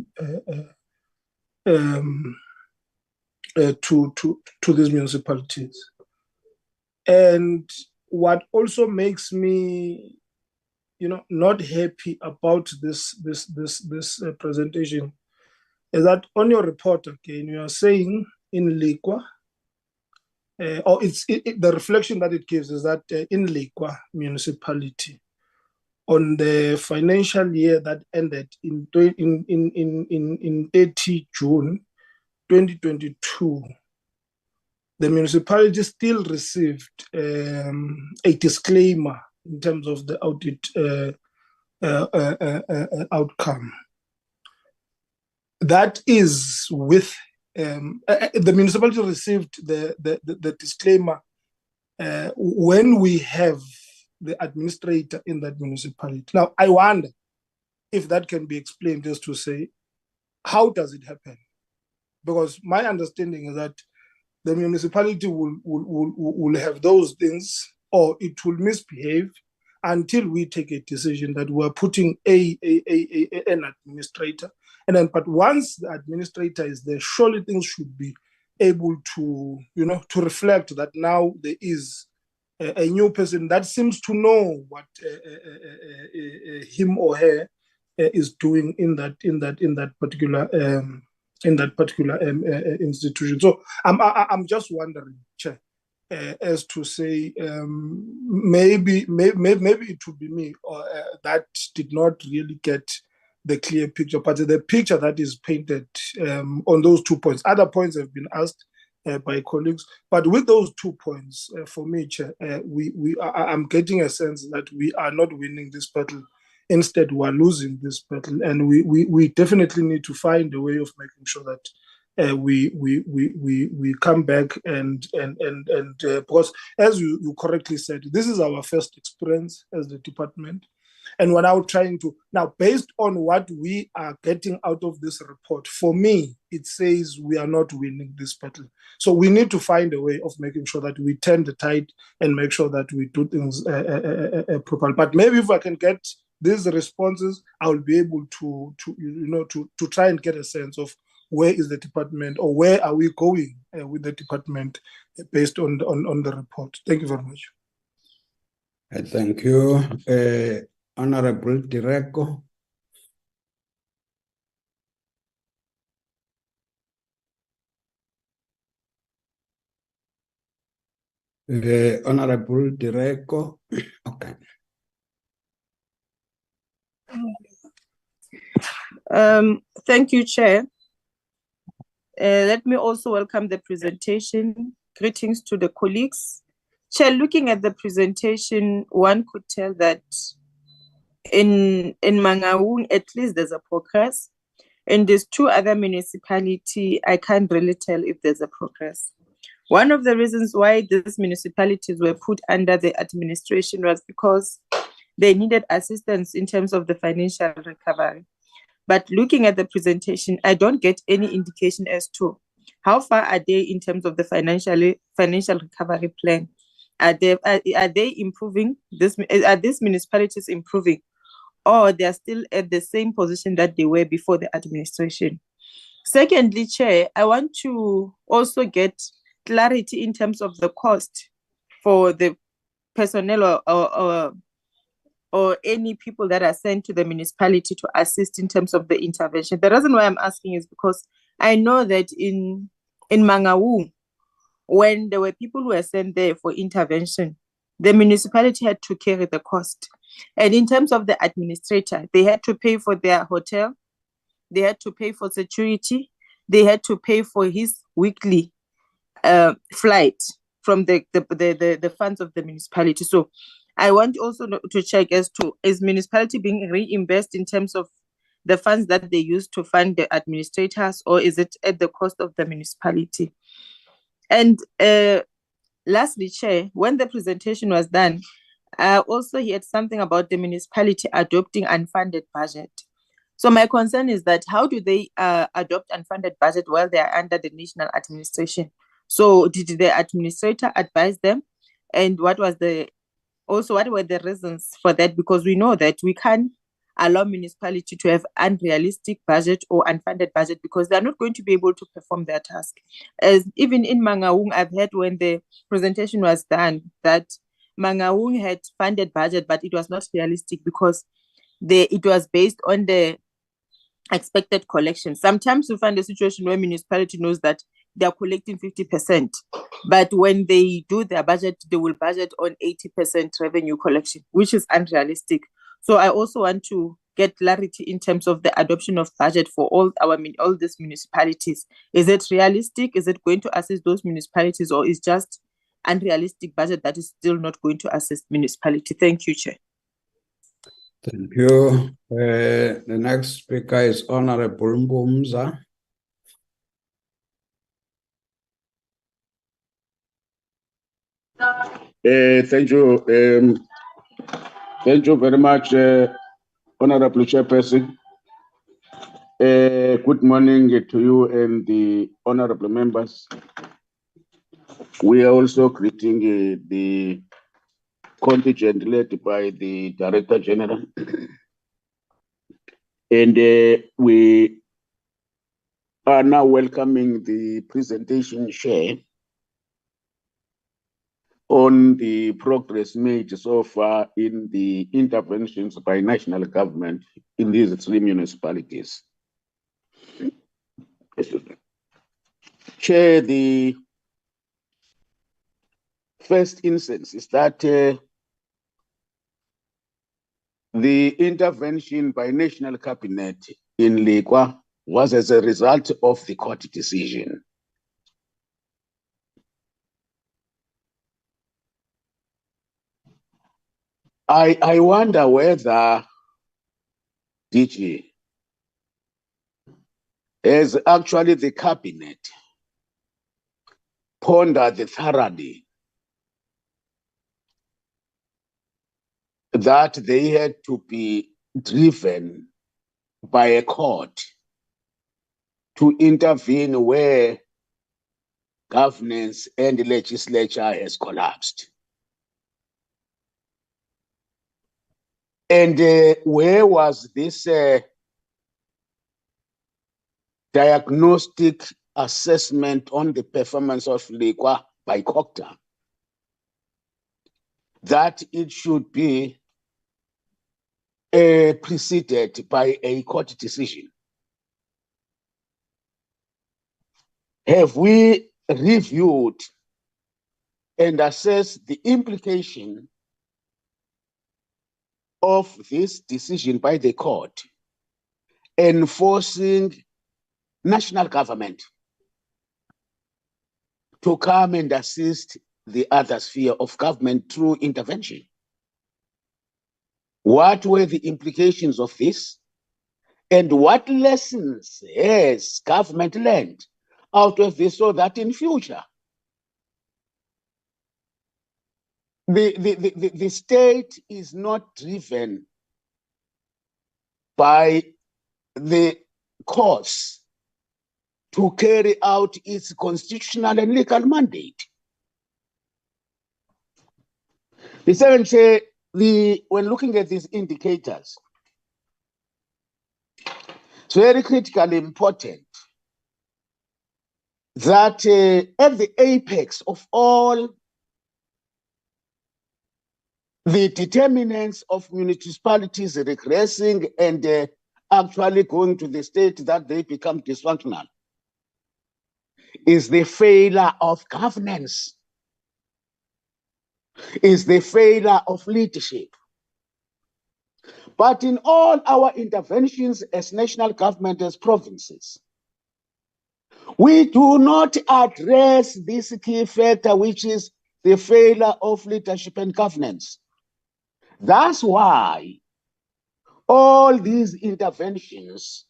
these municipalities? And what also makes me, not happy about this presentation is that on your report again, you are saying in Lekwa, or the reflection that it gives is that in Lekwa municipality, on the financial year that ended in 30 June 2022, the municipality still received a disclaimer in terms of the audit outcome. That is with the municipality received the disclaimer when we have the administrator in that municipality. Now, I wonder if that can be explained, just to say, how does it happen? Because my understanding is that the municipality will have those things, or it will misbehave until we take a decision that we're putting an administrator. And then, but once the administrator is there, surely things should be able to, to reflect that now there is a new person that seems to know what him or her is doing in that particular in that particular institution. So I'm just wondering, Chair, as to say maybe it would be me that did not really get the clear picture, but the picture that is painted on those 2 points. Other points have been asked by colleagues, but with those 2 points, for me, Chair, I'm getting a sense that we are not winning this battle. Instead, we are losing this battle, and we definitely need to find a way of making sure that we come back and because, as you correctly said, this is our first experience as the department. And we're now trying to, now based on what we are getting out of this report, for me, it says we are not winning this battle. So we need to find a way of making sure that we turn the tide and make sure that we do things properly. But maybe if I can get these responses, I will be able to try and get a sense of where is the department, or where are we going with the department based on the report. Thank you very much. Thank you. Honorable Direko. Honorable Direko. Okay. Thank you, Chair. Let me also welcome the presentation. Greetings to the colleagues. Chair, looking at the presentation, one could tell that in Mangaung, at least there's a progress. And there's 2 other municipalities, I can't really tell if there's a progress. One of the reasons why these municipalities were put under the administration was because they needed assistance in terms of the financial recovery. But looking at the presentation, I don't get any indication as to how far are they in terms of the financial recovery plan. Are they improving? Are these municipalities improving, or they are still at the same position that they were before the administration? Secondly, Chair, I want to also get clarity in terms of the cost for the personnel or any people that are sent to the municipality to assist in terms of the intervention. The reason why I'm asking is because I know that in Mangaung, when there were people who were sent there for intervention, the municipality had to carry the cost. And in terms of the administrator, they had to pay for their hotel, they had to pay for security, they had to pay for his weekly flight from the funds of the municipality. So I want also to check as to, is municipality being reimbursed in terms of the funds that they use to fund the administrators, or is it at the cost of the municipality? And lastly, Chair, when the presentation was done, I also heard something about the municipality adopting unfunded budget. So my concern is that how do they adopt unfunded budget while they are under the national administration? So did the administrator advise them? And what were the reasons for that? Because we know that we can't allow municipality to have unrealistic budget or unfunded budget, because they're not going to be able to perform their task. As even in Mangaung, I've heard when the presentation was done that Mangaung had funded budget, but it was not realistic because it was based on the expected collection. Sometimes you find a situation where municipality knows that they are collecting 50%, but when they do their budget, they will budget on 80% revenue collection, which is unrealistic. So I also want to get clarity in terms of the adoption of budget for all these municipalities. Is it realistic? Is it going to assist those municipalities, or is just unrealistic budget that is still not going to assist municipality? Thank you, Chair. Thank you. The next speaker is Honorable Mbumza. Thank you. Thank you very much, Honorable Chairperson. Good morning to you and the honorable members. We are also greeting the contingent led by the Director General. And we are now welcoming the presentation share on the progress made so far in the interventions by national government in these 3 municipalities. Chair, the first instance is that the intervention by National Cabinet in Lekwa was as a result of the court decision. I wonder whether DG has actually the cabinet pondered thoroughly that they had to be driven by a court to intervene where governance and the legislature has collapsed. And where was this diagnostic assessment on the performance of Lekwa by Cocta, that it should be preceded by a court decision? Have we reviewed and assessed the implication of this decision by the court enforcing national government to come and assist the other sphere of government through intervention? What were the implications of this? And what lessons has government learned out of this, so that in future the state is not driven by the courts to carry out its constitutional and legal mandate? The seventh say, when looking at these indicators, it's very critically important that at the apex of all the determinants of municipalities regressing and actually going to the state that they become dysfunctional is the failure of governance, is the failure of leadership. But in all our interventions as national government, as provinces, we do not address this key factor, which is the failure of leadership and governance. That's why all these interventions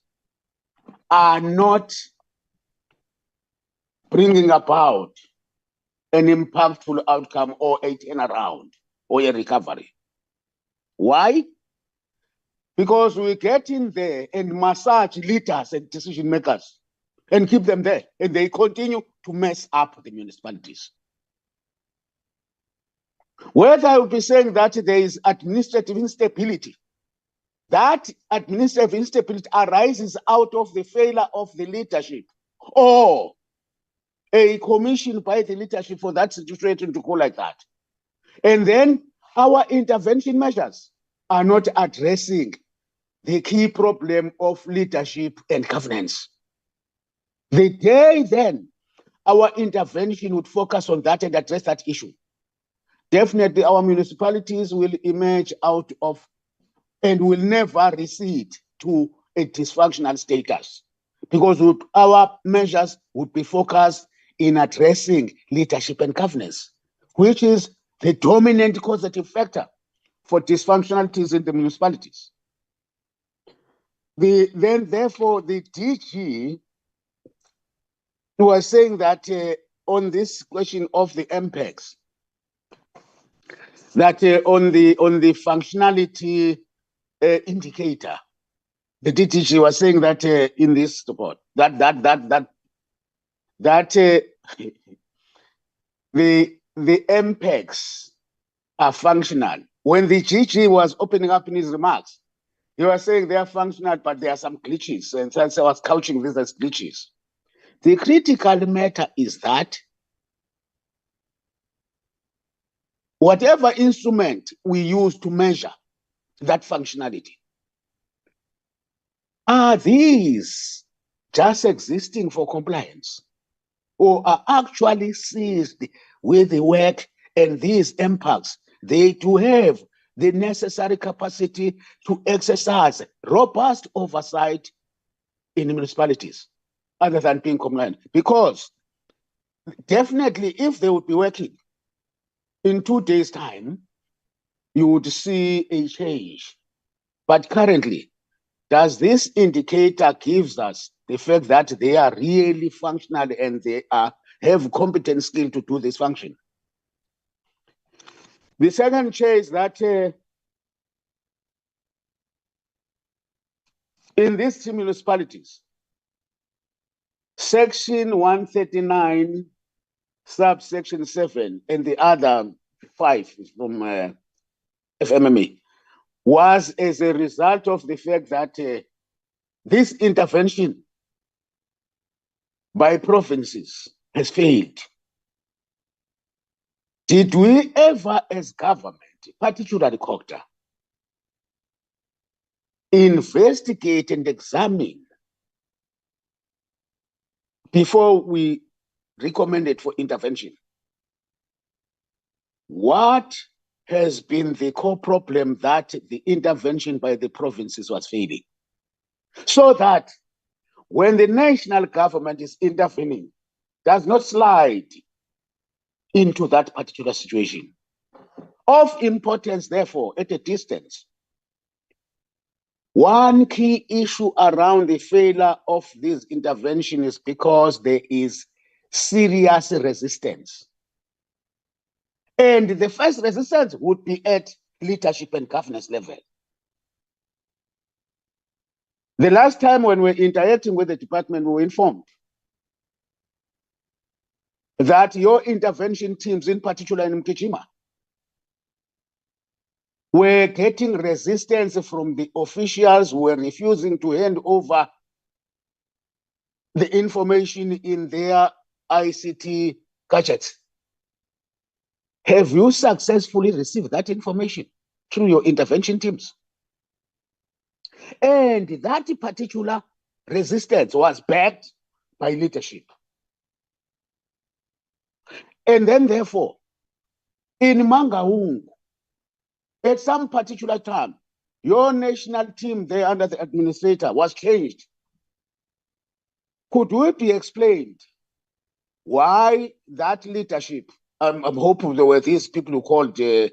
are not bringing about an impactful outcome or a turnaround or a recovery. Why? Because we get in there and massage leaders and decision makers and keep them there, and they continue to mess up the municipalities. Whether I would be saying that there is administrative instability, that administrative instability arises out of the failure of the leadership, or a commission by the leadership for that situation to go like that. And then our intervention measures are not addressing the key problem of leadership and governance. The day then our intervention would focus on that and address that issue, definitely our municipalities will emerge out of and will never recede to a dysfunctional status, because our measures would be focused in addressing leadership and governance, which is the dominant causative factor for dysfunctionalities in the municipalities. Therefore, the DG was saying that on this question of the MPEX, that on the functionality indicator, the DTG was saying that in this report that the MPEX are functional. When the GG was opening up in his remarks, he was saying they are functional, but there are some glitches, and so I was couching this as glitches. The critical matter is that whatever instrument we use to measure that functionality, are these just existing for compliance, or are actually seized with the work and these impacts, they do have the necessary capacity to exercise robust oversight in municipalities other than being compliant. Because definitely if they would be working in 2 days' time, you would see a change. But currently, does this indicator gives us the fact that they are really functional and they have competent skill to do this function? The second, Chair, is that in these two municipalities, Section 139, subsection 7, and the other 5 from FMMA, was as a result of the fact that this intervention by provinces has failed. Did we ever, as government, particularly COGTA, investigate and examine before we recommended for intervention? What has been the core problem that the intervention by the provinces was failing? So that when the national government is intervening, does not slide into that particular situation. Of importance, therefore, at a distance, one key issue around the failure of this intervention is because there is serious resistance. And the first resistance would be at leadership and governance level. The last time when we were interacting with the department, we were informed that your intervention teams, in particular in Mgijima, were getting resistance from the officials who were refusing to hand over the information in their ICT gadgets. Have you successfully received that information through your intervention teams? And that particular resistance was backed by leadership. And then, therefore, in Mangaung, at some particular time, your national team there under the administrator was changed. Could it be explained why that leadership? I'm hoping there were these people who called DG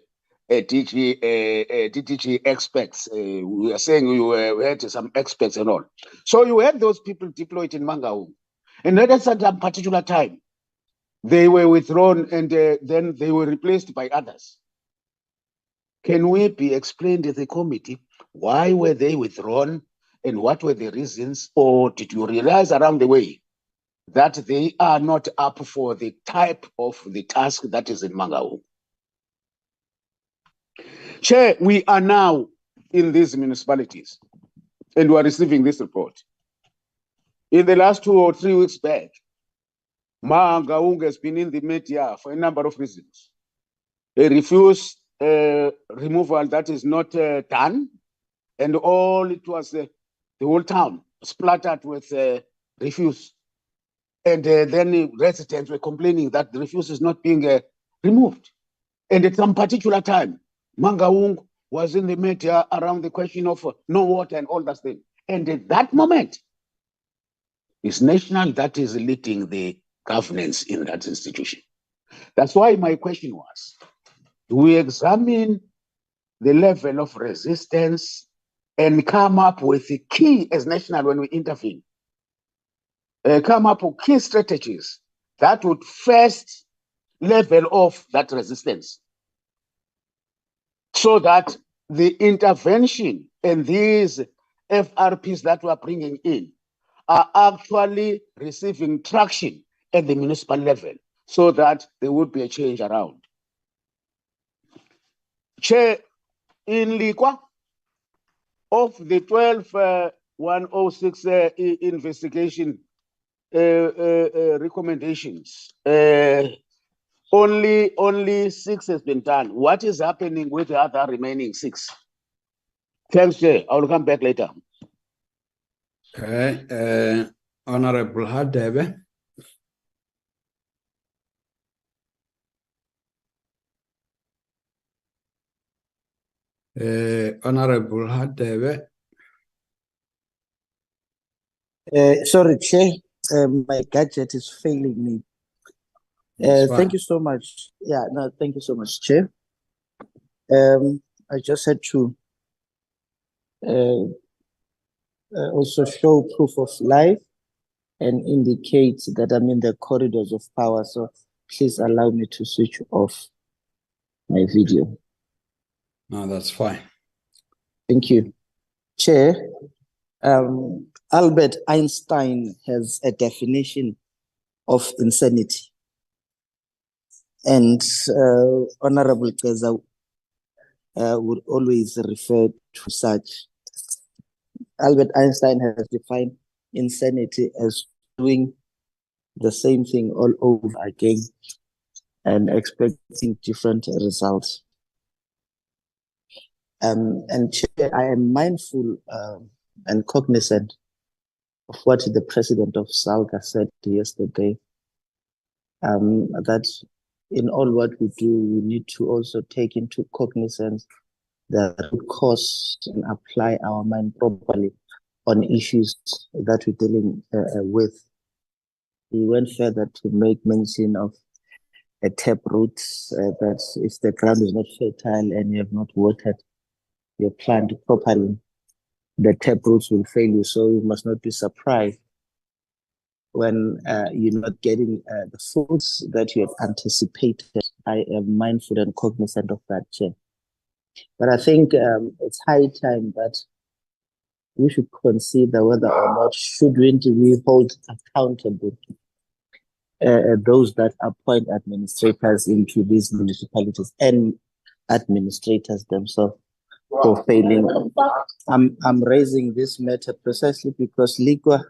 experts. We are saying we had some experts and all. So you had those people deployed in Mangaung. And at a certain particular time, they were withdrawn and then they were replaced by others. Can we be explained to the committee why were they withdrawn and what were the reasons? Or did you realize around the way that they are not up for the type of the task that is in Mangaung? Chair, we are now in these municipalities and we are receiving this report. In the last 2 or 3 weeks back, Mangaung has been in the media for a number of reasons. They refused removal that is not done, and all it was the whole town splattered with refuse. And then the residents were complaining that the refuse is not being removed. And at some particular time, Mangaung was in the media around the question of no water and all that thing. And at that moment, it's national that is leading the governance in that institution. That's why my question was, do we examine the level of resistance and come up with the key as national when we intervene? Come up with key strategies that would first level off that resistance so that the intervention and these FRPs that we're bringing in are actually receiving traction at the municipal level so that there would be a change around. Chair, in Lekwa, of the 12,106 investigation recommendations, only 6 has been done. What is happening with the other remaining 6? Thanks, Chair. I will come back later. Okay. Honorable Hadebe. Honorable Hadebe. Sorry, Chair, my gadget is failing me. Thank you so much. Yeah, no, thank you so much, Chair. I just had to also show proof of life and indicate that I'm in the corridors of power. So please allow me to switch off my video. No, that's fine. Thank you. Chair, Albert Einstein has a definition of insanity. And Honorable Keza would always refer to such. Albert Einstein has defined insanity as doing the same thing all over again and expecting different results. And Chair, I am mindful and cognizant of what the president of SALGA said yesterday, that in all what we do, we need to also take into cognizance the root cause and apply our mind properly on issues that we're dealing with. We went further to make mention of a tap root, that if the ground is not fertile and you have not watered your plant properly, the tap roots will fail you. So you must not be surprised when you're not getting the fruits that you have anticipated. I am mindful and cognizant of that, Chair. But I think it's high time that we should consider whether or not shouldn't we hold accountable those that appoint administrators into these municipalities and administrators themselves for failing. I'm raising this matter precisely because Lekwa,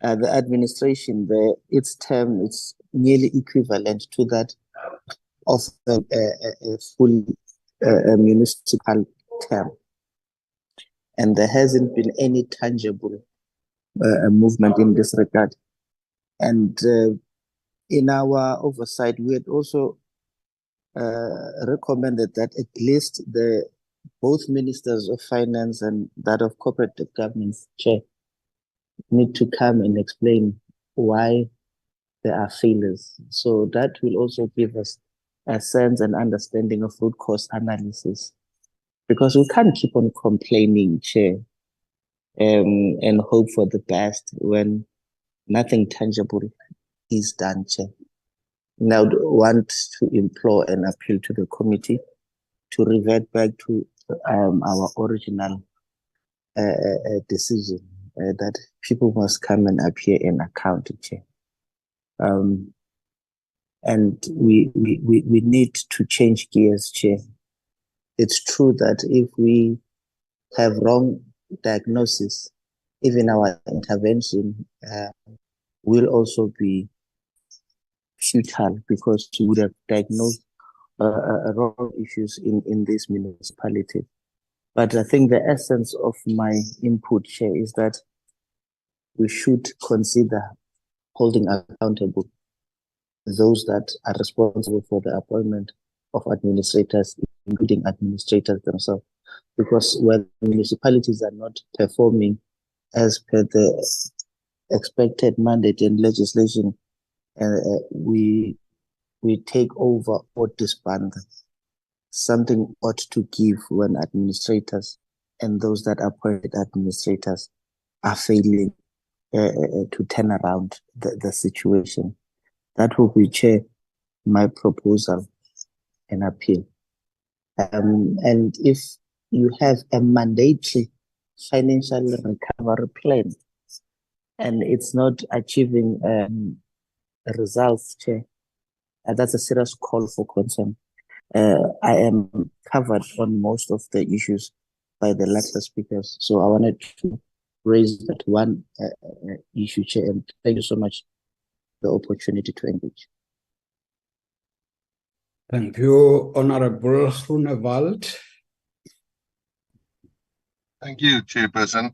the administration, its term is nearly equivalent to that of a full municipal term. And there hasn't been any tangible movement in this regard. And in our oversight, we had also recommended that at least both ministers of finance and that of cooperative government, Chair, need to come and explain why there are failures. So that will also give us a sense and understanding of root cause analysis, because we can't keep on complaining, Chair, and hope for the best when nothing tangible is done, Chair. Now, I want to implore and appeal to the committee to revert back to our original decision that people must come and appear and account, Chair. And we need to change gears, Chair. It's true that if we have wrong diagnosis, even our intervention will also be futile, because we would have diagnosed wrong issues in this municipality. But I think the essence of my input, Chair, is that we should consider holding accountable those that are responsible for the appointment of administrators, including administrators themselves. Because when municipalities are not performing as per the expected mandate and legislation, we take over or disband them. Something ought to give when administrators and those that appoint administrators are failing to turn around the situation. That will be, Chair, my proposal and appeal. And if you have a mandatory financial recovery plan and it's not achieving results, Chair, that's a serious call for concern. I am covered on most of the issues by the latter speakers, so I wanted to raise that one issue, Chair, and thank you so much for the opportunity to engage. Thank you, Honorable Groenewald. Thank you, Chairperson.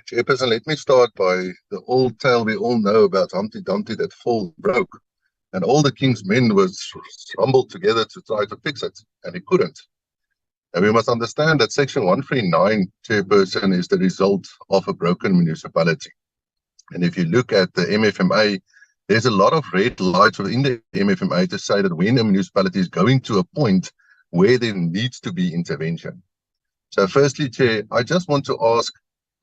Chairperson, let me start by the old tale we all know about Humpty Dumpty that fall broke. And all the king's men was rumbled together to try to fix it, and he couldn't. And we must understand that Section 139, Chairperson, is the result of a broken municipality. And if you look at the MFMA, there's a lot of red lights within the MFMA to say that when a municipality is going to a point where there needs to be intervention. So firstly, Chair, I just want to ask,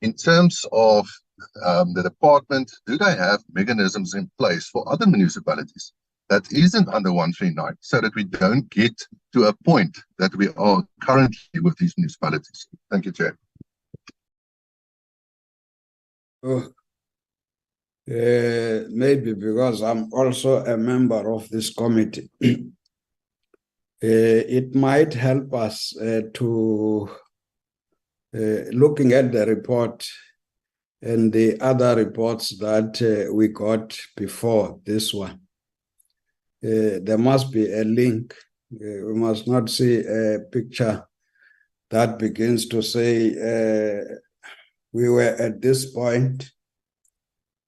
in terms of the department, do they have mechanisms in place for other municipalities that isn't under 139, so that we don't get to a point that we are currently with these municipalities? Thank you, Chair. Maybe because I'm also a member of this committee, it might help us to looking at the report and the other reports that we got before this one. There must be a link. We must not see a picture that begins to say we were at this point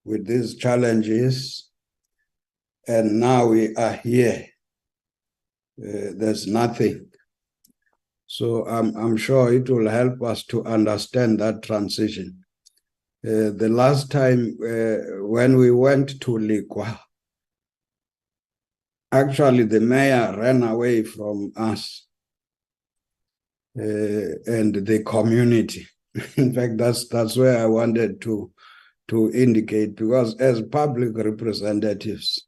with these challenges and now we are here. There's nothing. So I'm sure it will help us to understand that transition. The last time when we went to Lekwa, actually the mayor ran away from us and the community. In fact, that's where I wanted to indicate, because as public representatives,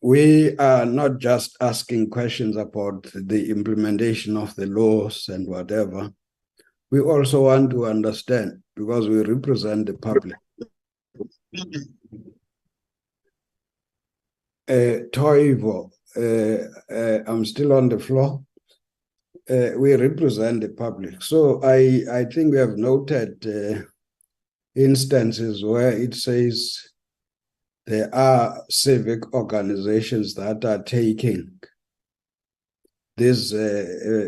we are not just asking questions about the implementation of the laws and whatever. We also want to understand, because we represent the public. Toivo, I'm still on the floor. We represent the public. So I think we have noted instances where it says there are civic organizations that are taking these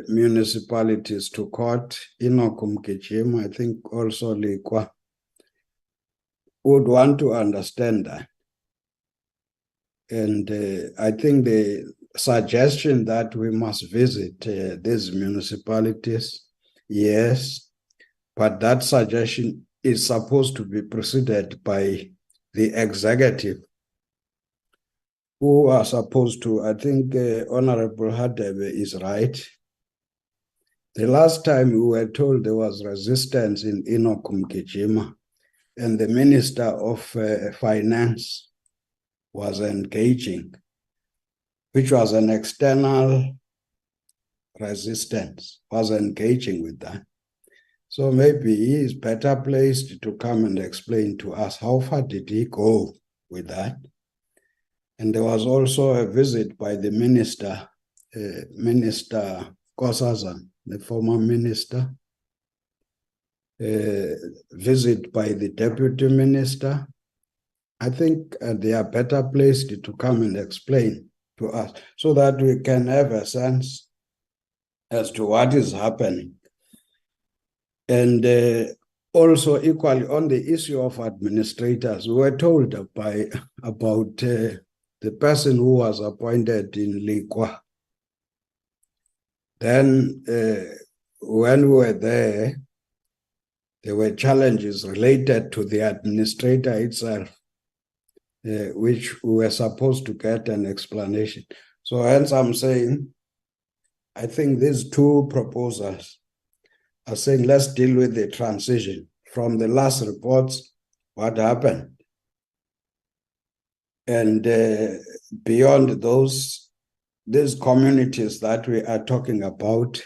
municipalities to court. Enoch, Mgijima, I think also Lekwa, would want to understand that. And I think the suggestion that we must visit these municipalities, yes, but that suggestion is supposed to be preceded by the executive, who are supposed to, I think Honorable Hadebe is right. The last time we were told there was resistance in Enoch, Mgijima, and the Minister of Finance was engaging, which was an external resistance, was engaging with that. So maybe he is better placed to come and explain to us how far did he go with that. And there was also a visit by the minister, Minister Kosazan, the former minister, visit by the deputy minister. I think they are better placed to come and explain to us so that we can have a sense as to what is happening. And also equally on the issue of administrators, we were told about the person who was appointed in Lekwa. Then when we were there were challenges related to the administrator itself, which we were supposed to get an explanation. So hence I'm saying, I think these two proposals are saying, let's deal with the transition from the last reports, what happened. And beyond those, these communities that we are talking about,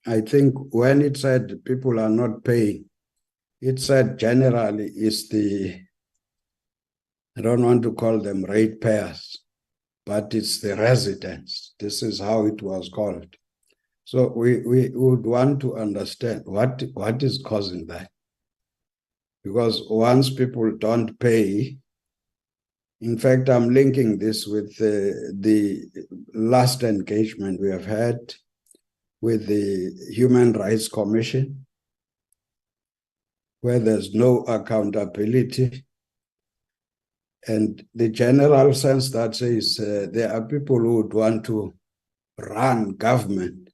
I think when it said people are not paying, it said generally is the, I don't want to call them ratepayers, but it's the residents. This is how it was called. So we would want to understand what is causing that. Because once people don't pay, in fact, I'm linking this with the last engagement we have had with the Human Rights Commission. where there's no accountability. And the general sense that says there are people who would want to run government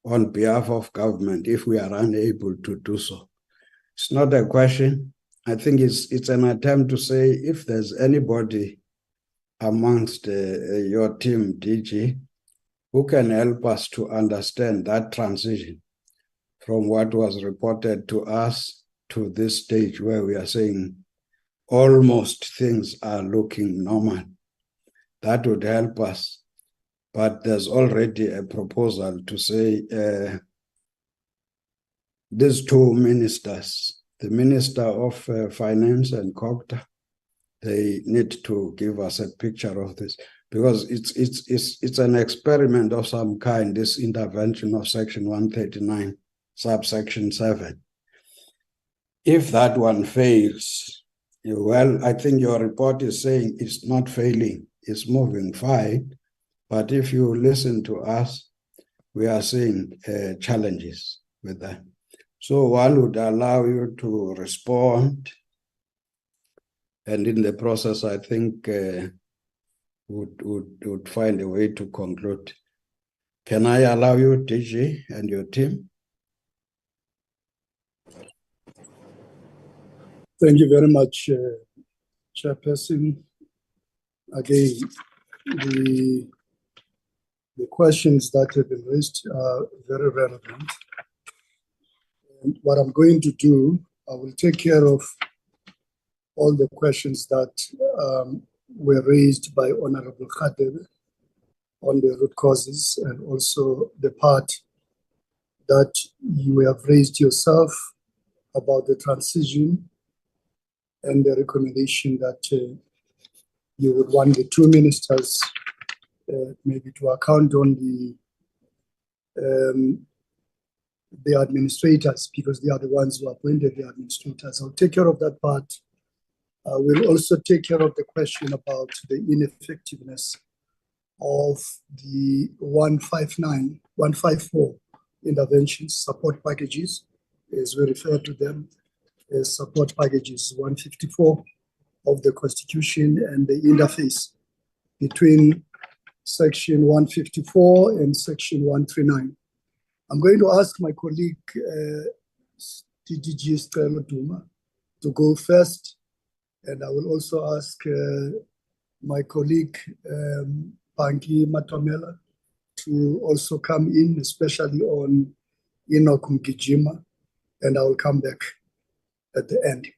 on behalf of government if we are unable to do so. It's not a question. I think it's an attempt to say if there's anybody amongst your team, DG, who can help us to understand that transition from what was reported to us to this stage where we are saying almost things are looking normal. That would help us. But there's already a proposal to say these two ministers, the Minister of Finance and Cooperative, they need to give us a picture of this, because it's an experiment of some kind, this intervention of Section 139, subsection 7. If that one fails, well, I think your report is saying it's not failing, it's moving fine. But if you listen to us, we are seeing challenges with that. So one would allow you to respond. And in the process, I think would find a way to conclude. Can I allow you, DG, and your team? Thank you very much, Chairperson. Again, the questions that have been raised are very relevant. And what I'm going to do, I will take care of all the questions that were raised by Honorable Khadebe on the root causes, and also the part that you have raised yourself about the transition and the recommendation that you would want the two ministers maybe to account on the administrators, because they are the ones who appointed the administrators. I'll take care of that part. We'll also take care of the question about the ineffectiveness of the 154 interventions, support packages, as we refer to them as support packages, 154 of the Constitution, and the interface between Section 154 and Section 139. I'm going to ask my colleague, DG Stella Duma, to go first, and I will also ask my colleague, Pangi Matomela, to also come in, especially on Enoch Mgijima, and I will come back at the end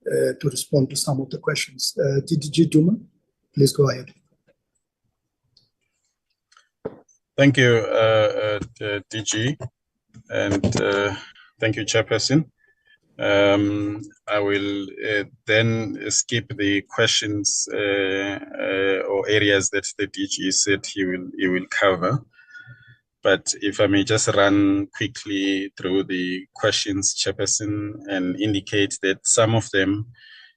to respond to some of the questions. DG Duma, please go ahead. Thank you, DG, and thank you, Chairperson. I will then skip the questions or areas that the DG said he will cover. But if I may just run quickly through the questions, Chairperson, and indicate that some of them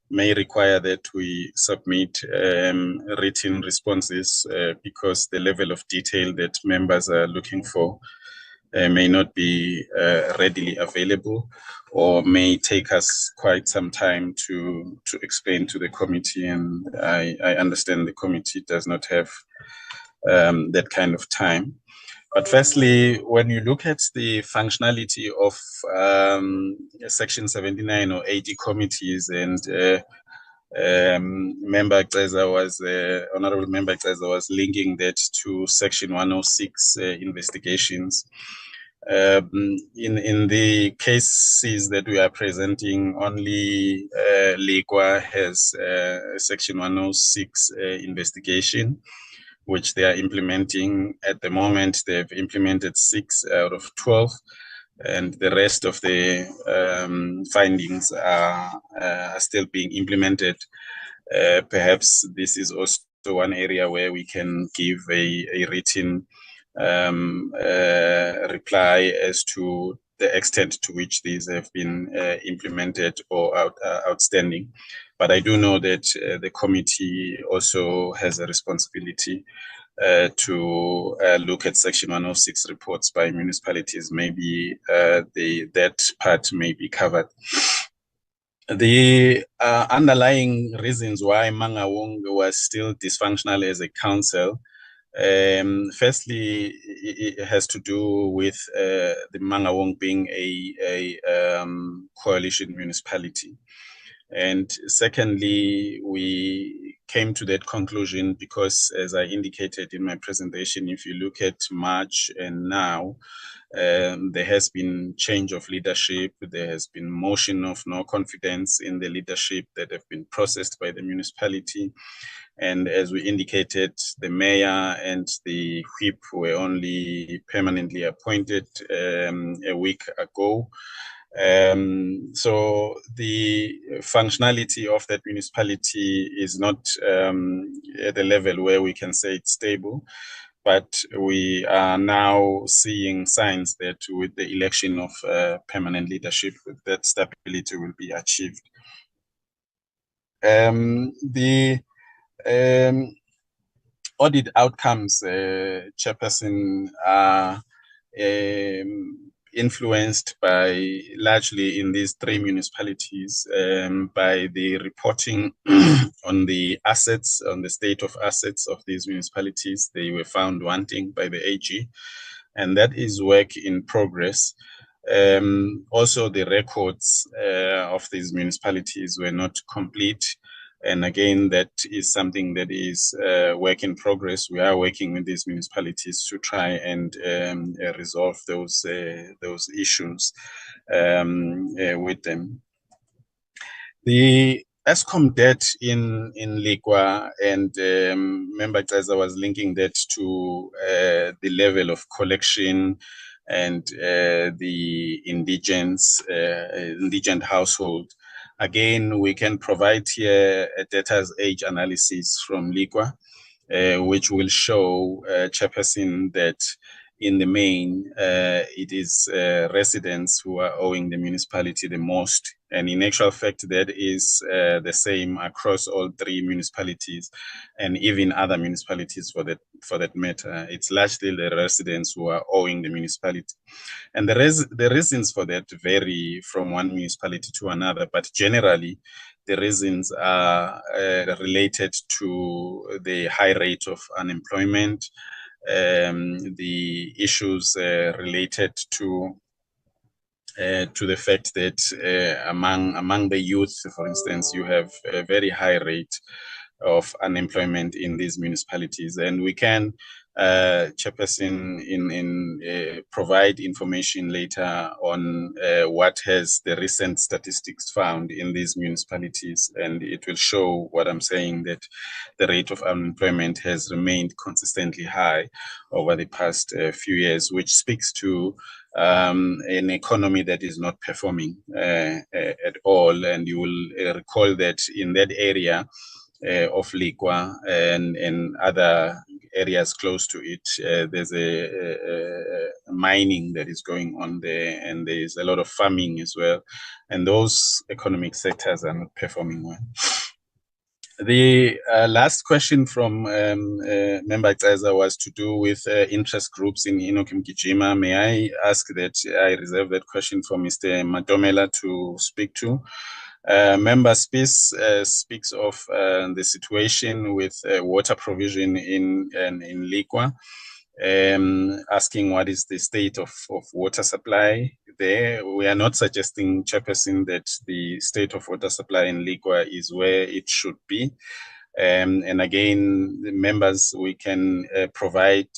may require that we submit written responses because the level of detail that members are looking for may not be readily available, or may take us quite some time to explain to the committee, and I understand the committee does not have that kind of time. But firstly, when you look at the functionality of Section 79 or 80 committees, and Member Gceza was, Honorable Member Gceza was linking that to Section 106 investigations. In the cases that we are presenting, only Lekwa has Section 106 investigation, which they are implementing. At the moment, they've implemented 6 out of 12, and the rest of the findings are still being implemented. Perhaps this is also one area where we can give a written reply as to the extent to which these have been implemented or outstanding. But I do know that the committee also has a responsibility to look at Section 106 reports by municipalities. Maybe that part may be covered. The underlying reasons why Mangaung was still dysfunctional as a council, firstly, it has to do with the Mangaung being a coalition municipality. And secondly, we came to that conclusion because, as I indicated in my presentation, if you look at March and now, there has been change of leadership. There has been motion of no confidence in the leadership that have been processed by the municipality. And as we indicated, the mayor and the whip were only permanently appointed a week ago. So the functionality of that municipality is not at the level where we can say it's stable. But we are now seeing signs that with the election of permanent leadership, that stability will be achieved. The audit outcomes, Chairperson, are influenced by, largely in these three municipalities, by the reporting on the assets, on the state of assets of these municipalities. They were found wanting by the AG, and that is work in progress. Also, the records of these municipalities were not complete. And again, that is something that is work in progress. We are working with these municipalities to try and resolve those issues with them. The ESCOM debt in Lekwa, and Member Chaza was linking that to the level of collection and the indigent household. Again, we can provide here a debtor's age analysis from Lekwa, which will show, Chairperson, that in the main, it is residents who are owing the municipality the most. And in actual fact, that is the same across all three municipalities and even other municipalities for that matter. It's largely the residents who are owing the municipality. And the reasons for that vary from one municipality to another, but generally, the reasons are related to the high rate of unemployment, the issues related to the fact that among the youth, for instance, you have a very high rate of unemployment in these municipalities, and we can, Chairperson, provide information later on what has the recent statistics found in these municipalities, and it will show what I'm saying, that the rate of unemployment has remained consistently high over the past few years, which speaks to an economy that is not performing at all. And you will recall that in that area of Lekwa and other areas close to it, there's a mining that is going on there, and there's a lot of farming as well. And those economic sectors are not performing well. The last question from Member Chaza was to do with interest groups in Enoch Mgijima. May I ask that I reserve that question for Mr. Matomela to speak to? Member speaks of the situation with water provision in Lekwa, asking what is the state of water supply there. We are not suggesting, Chairperson, that the state of water supply in Lekwa is where it should be. And again, the members, we can provide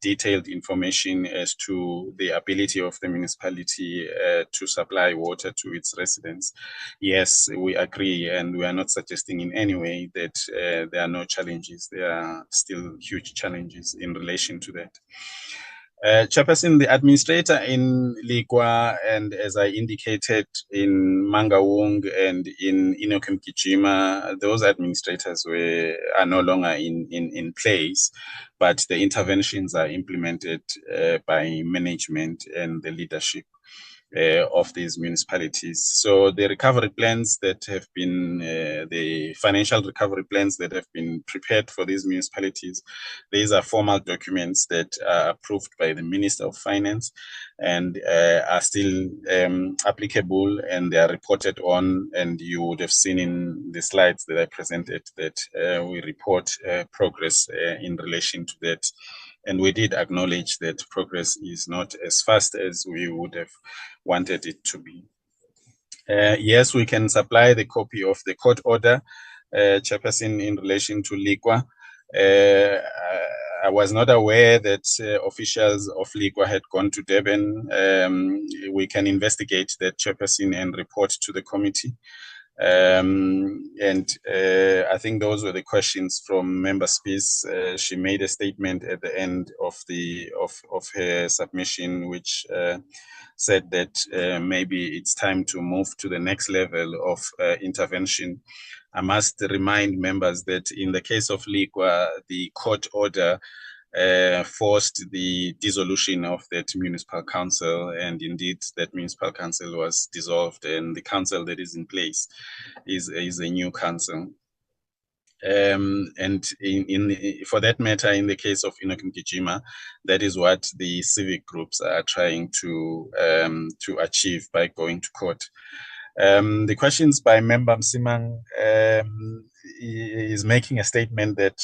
detailed information as to the ability of the municipality to supply water to its residents. Yes, we agree, and we are not suggesting in any way that there are no challenges. There are still huge challenges in relation to that. Chairperson, the administrator in Lekwa, and as I indicated in Mangaung and in Enoch Mgijima, those administrators are no longer in place, but the interventions are implemented by management and the leadership of these municipalities. So the recovery plans that have been, the financial recovery plans that have been prepared for these municipalities, these are formal documents that are approved by the Minister of Finance. and are still applicable, and they are reported on. And you would have seen in the slides that I presented that we report progress in relation to that. And we did acknowledge that progress is not as fast as we would have wanted it to be. Yes, we can supply the copy of the court order, Chairperson, in relation to Lekwa. I was not aware that officials of Lekwa had gone to Durban. We can investigate that, Chairperson, and report to the committee. I think those were the questions from Member Spies. She made a statement at the end of her submission, which said that maybe it's time to move to the next level of intervention. I must remind members that in the case of Lekwa, the court order forced the dissolution of that municipal council, and indeed that municipal council was dissolved, and the council that is in place is a new council. And for that matter, in the case of Enoch Mgijima, that is what the civic groups are trying to achieve by going to court. The questions by Member Msimang is making a statement that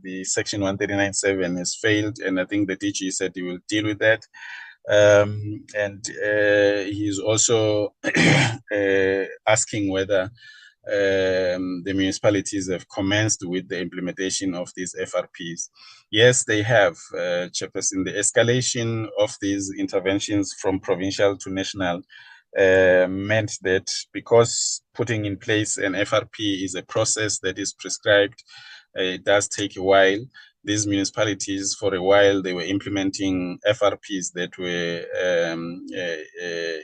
the Section 139.7 has failed, and I think the DG said he will deal with that. He's also asking whether the municipalities have commenced with the implementation of these FRPs. Yes, they have, Chairperson. The escalation of these interventions from provincial to national meant that because putting in place an FRP is a process that is prescribed, it does take a while. These municipalities, for a while, they were implementing FRPs that were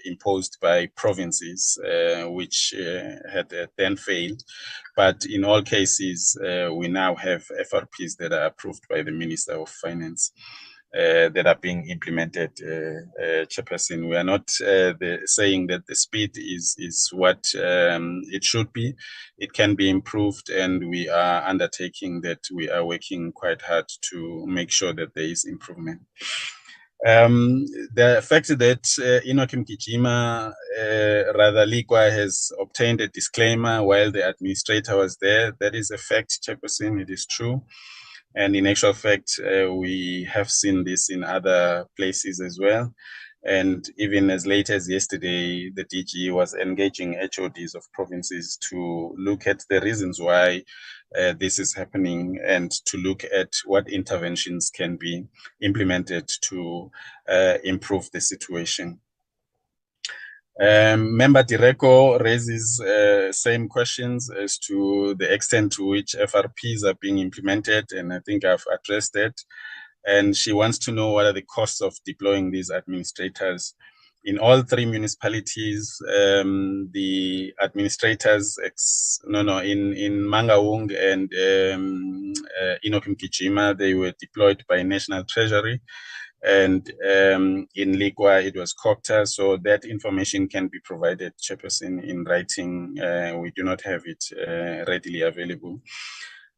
imposed by provinces, which had then failed. But in all cases, we now have FRPs that are approved by the Minister of Finance. That are being implemented, Chairperson. We are not saying that the speed is what it should be. It can be improved, and we are undertaking that. We are working quite hard to make sure that there is improvement. The fact that Enoch Mgijima, rather Lekwa, has obtained a disclaimer while the administrator was there, that is a fact, Chairperson. It is true. And in actual fact, we have seen this in other places as well. And even as late as yesterday, the DG was engaging HODs of provinces to look at the reasons why this is happening and to look at what interventions can be implemented to improve the situation. Member Direko raises same questions as to the extent to which FRPs are being implemented, and I think I've addressed that. And she wants to know what are the costs of deploying these administrators. In all three municipalities, the administrators, in Mangaung and Enoch Mgijima, they were deployed by National Treasury. And in Lekwa, it was Copter, so that information can be provided, Chairperson, in writing. We do not have it readily available.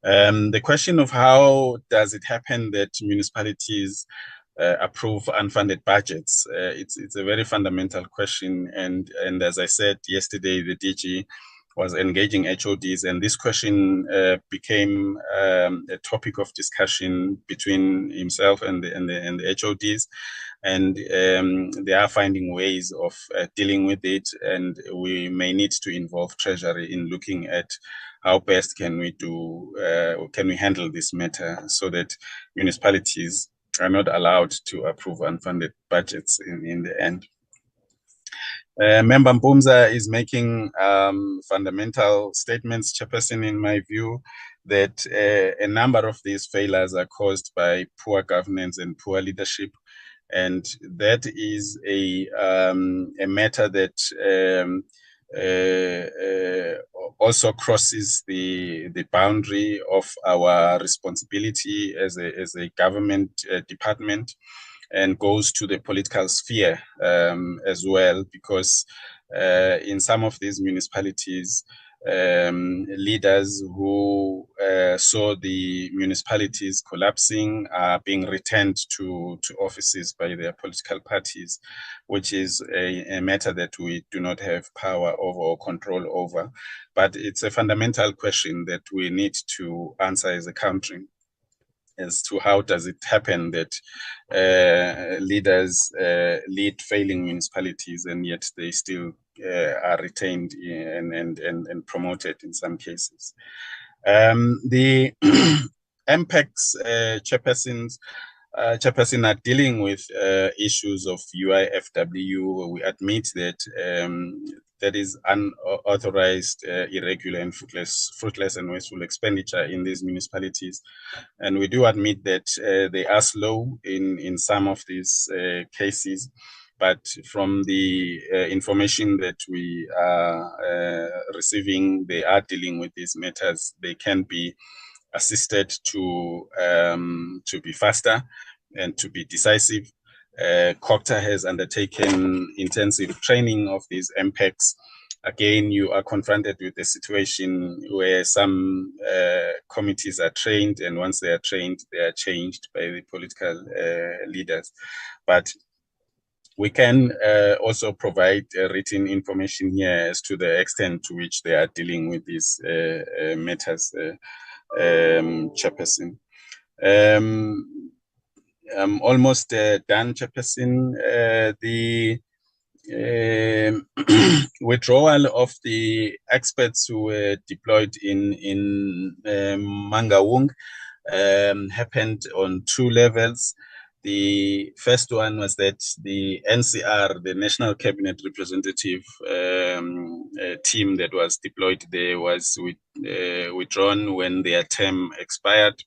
The question of how does it happen that municipalities approve unfunded budgets, it's a very fundamental question. And as I said yesterday, the DG was engaging HODs, and this question became a topic of discussion between himself and the HODs, and they are finding ways of dealing with it, and we may need to involve Treasury in looking at how best can we handle this matter so that municipalities are not allowed to approve unfunded budgets in the end. Member Mpumza is making fundamental statements, Chairperson, in my view, that a number of these failures are caused by poor governance and poor leadership. And that is a matter that also crosses the boundary of our responsibility as a government department, and goes to the political sphere as well, because in some of these municipalities, leaders who saw the municipalities collapsing are being returned to offices by their political parties, which is a matter that we do not have power over or control over. But it's a fundamental question that we need to answer as a country, as to how does it happen that leaders lead failing municipalities and yet they still are retained and promoted in some cases. The MPEC's chairperson are dealing with issues of UIFW. We admit that that is unauthorized, irregular and fruitless and wasteful expenditure in these municipalities. And we do admit that they are slow in some of these cases. But from the information that we are receiving, they are dealing with these matters. They can be assisted to be faster and to be decisive. Cooperative has undertaken intensive training of these MPECs. Again, you are confronted with a situation where some committees are trained, and once they are trained, they are changed by the political leaders. But we can also provide written information here as to the extent to which they are dealing with these matters, Chairperson. I'm almost done, Chairperson. The withdrawal of the experts who were deployed in Mangaung happened on two levels. The first one was that the NCR, the National Cabinet Representative team that was deployed there, was withdrawn when their term expired,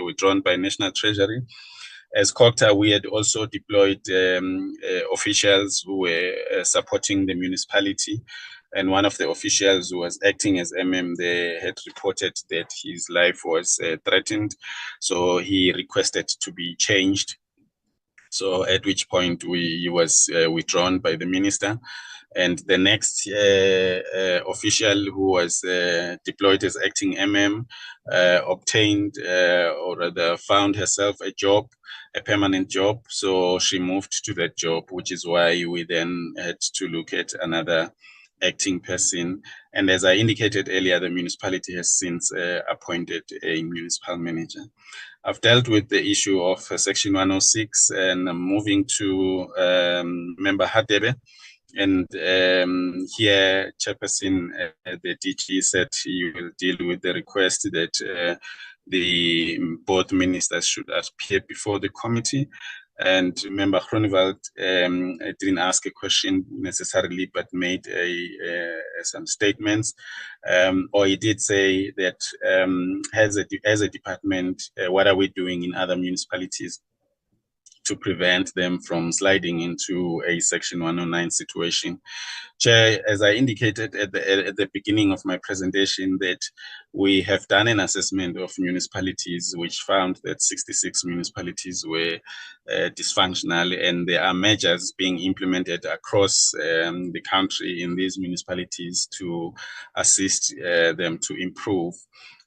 withdrawn by National Treasury. As Cooperative, we had also deployed officials who were supporting the municipality. And one of the officials who was acting as MM there had reported that his life was threatened. So he requested to be changed. So at which point he was withdrawn by the minister. And the next official who was deployed as acting MM obtained or rather found herself a job, a permanent job. So she moved to that job, which is why we then had to look at another acting person. And as I indicated earlier, the municipality has since appointed a municipal manager. I've dealt with the issue of Section 106, and I'm moving to Member Hadebe. And here, Chairperson, the DG said he will deal with the request that the board ministers should appear before the committee. And Member Groenewald didn't ask a question necessarily, but made some statements. Or he did say that as a department, what are we doing in other municipalities to prevent them from sliding into a Section 109 situation? Chair, as I indicated at the beginning of my presentation, that we have done an assessment of municipalities which found that 66 municipalities were dysfunctional, and there are measures being implemented across the country in these municipalities to assist them to improve.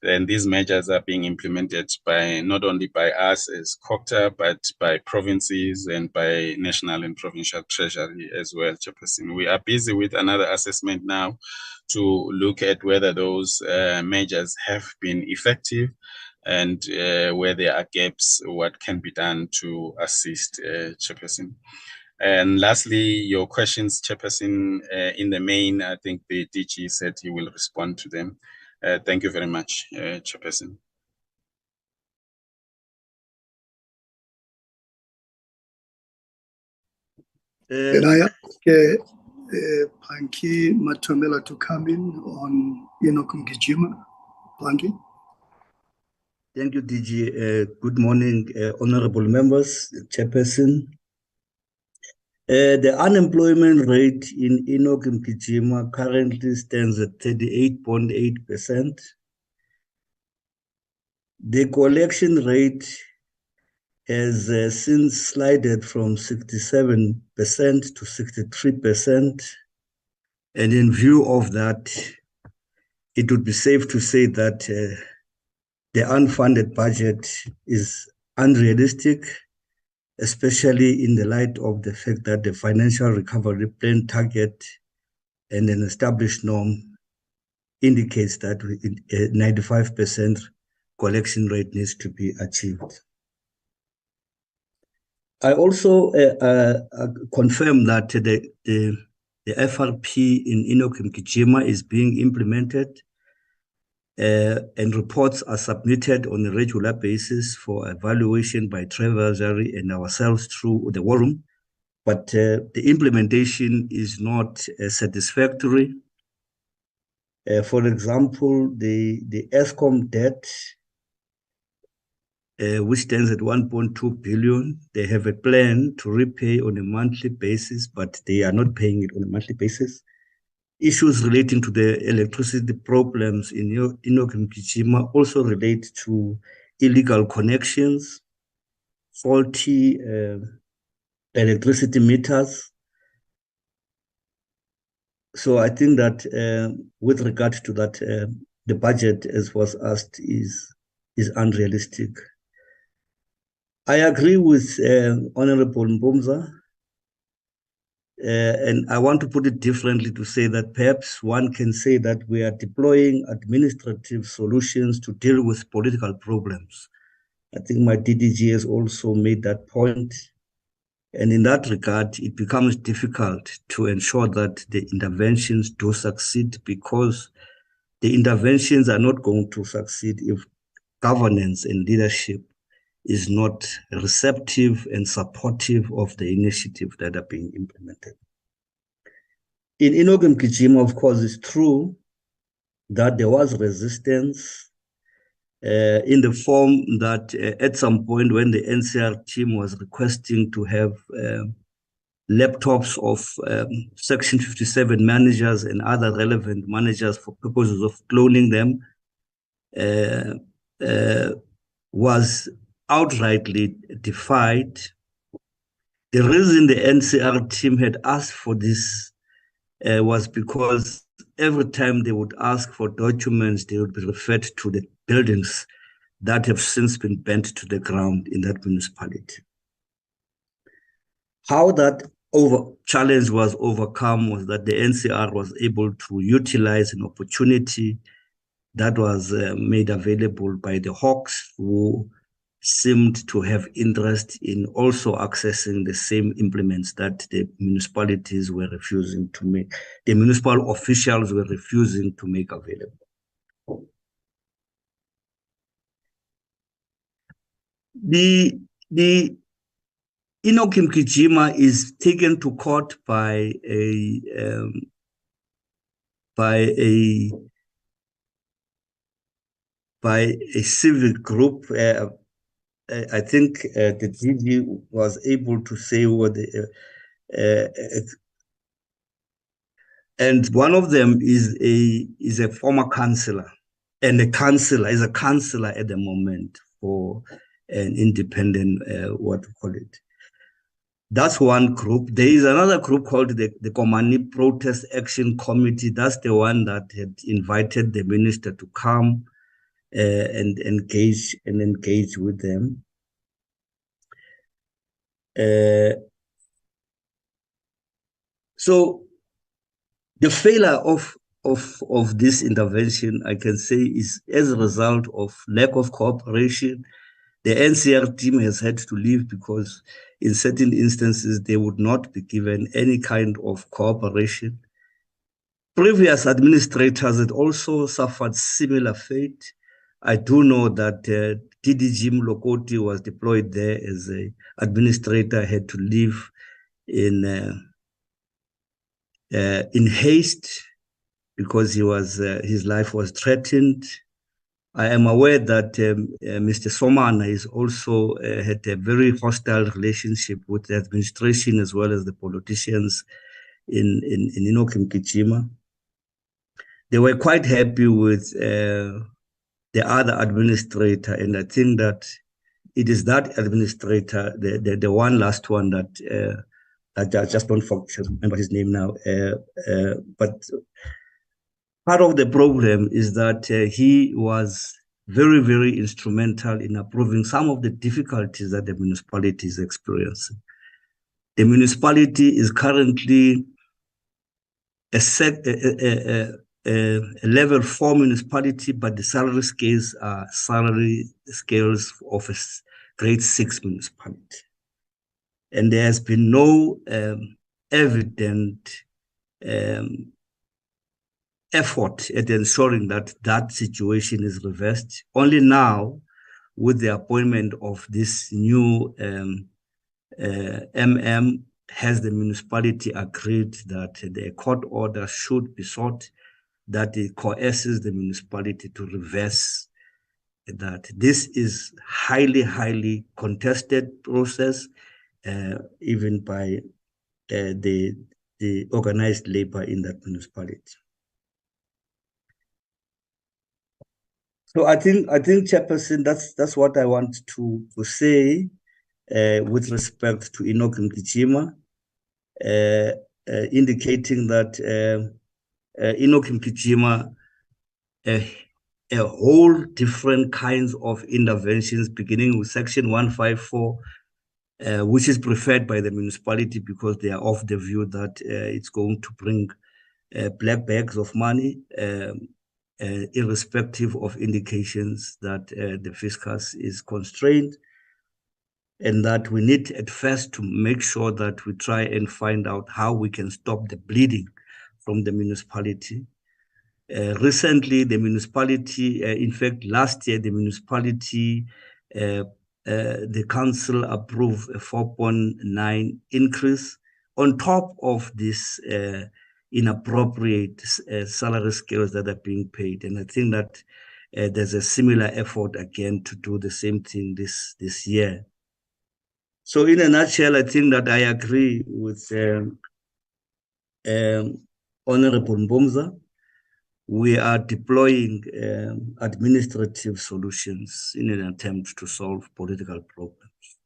And these measures are being implemented by not only by us as Cooperative, but by provinces and by national and provincial treasury as well, Chairperson. We are busy with another assessment now to look at whether those measures have been effective, and where there are gaps, what can be done to assist, Chairperson. And lastly, your questions, Chairperson, in the main, I think the DG said he will respond to them. Thank you very much, Chairperson. Can I ask Panki Matomela to come in on Enoch Mgijima? Panki? Thank you, DG. Good morning, honorable members, Chairperson. The unemployment rate in Enoch Mgijima currently stands at 38.8%. The collection rate has since slided from 67% to 63%. And in view of that, it would be safe to say that the unfunded budget is unrealistic, especially in the light of the fact that the financial recovery plan target and an established norm indicates that a 95% collection rate needs to be achieved. I also confirm that the FRP in Enoch Mgijima is being implemented, and reports are submitted on a regular basis for evaluation by Treasury and ourselves through the war room, but the implementation is not satisfactory. For example, the ESCOM debt, which stands at 1.2 billion, they have a plan to repay on a monthly basis, but they are not paying it on a monthly basis. Issues relating to the electricity problems in Enoch Mgijima also relate to illegal connections, faulty electricity meters. So I think that with regard to that, the budget, as was asked, is unrealistic. I agree with Honorable Mbumza, and I want to put it differently to say that perhaps one can say that we are deploying administrative solutions to deal with political problems. I think my DDG has also made that point. And in that regard, it becomes difficult to ensure that the interventions do succeed, because the interventions are not going to succeed if governance and leadership is not receptive and supportive of the initiatives that are being implemented. In Enoch Mgijima, of course, it's true that there was resistance in the form that at some point when the NCR team was requesting to have laptops of Section 57 managers and other relevant managers for purposes of cloning them, was outrightly defied. The reason the NCR team had asked for this was because every time they would ask for documents, they would be referred to the buildings that have since been burnt to the ground in that municipality. How that challenge was overcome was that the NCR was able to utilize an opportunity that was made available by the Hawks, who seemed to have interest in also accessing the same implements that the municipalities were refusing to make, the municipal officials were refusing to make available. The Enoch Mgijima is taken to court by a civic group. I think the DG was able to say what and one of them is a former councillor, and is a councillor at the moment for an independent, what we call it. That's one group. There is another group called the Komani Protest Action Committee. That's the one that had invited the minister to come and engage with them. So the failure of this intervention, I can say, is as a result of lack of cooperation. The NCR team has had to leave because in certain instances they would not be given any kind of cooperation. Previous administrators had also suffered similar fate. I do know that DDG Mlokoti was deployed there as an administrator, had to leave in haste because his life was threatened. I am aware that Mr. Somana is also had a very hostile relationship with the administration as well as the politicians in Enoch Mgijima. They were quite happy with the other administrator, and I think that it is that administrator, the one last one that I just don't remember his name now, but part of the problem is that he was very, very instrumental in approving some of the difficulties that the municipality is experiencing. The municipality is currently a level 4 municipality, but the salary scales are salary scales of a grade 6 municipality. And there has been no evident effort at ensuring that that situation is reversed. Only now, with the appointment of this new MM, has the municipality agreed that the court order should be sought, that it coerces the municipality to reverse that. This is highly, highly contested process, even by the organized labor in that municipality. So I think, Chairperson, that's what I want to say with respect to Enoch Mgijima, indicating that Enoch Mgijima, a whole different kinds of interventions, beginning with Section 154, which is preferred by the municipality because they are of the view that it's going to bring black bags of money, irrespective of indications that the fiscus is constrained, and that we need at first to make sure that we try and find out how we can stop the bleeding from the municipality. Recently, the municipality, in fact, last year, the municipality, the council approved a 4.9 increase on top of this inappropriate salary scales that are being paid. And I think that there's a similar effort again to do the same thing this year. So in a nutshell, I think that I agree with Honorable Mbomza. We are deploying administrative solutions in an attempt to solve political problems.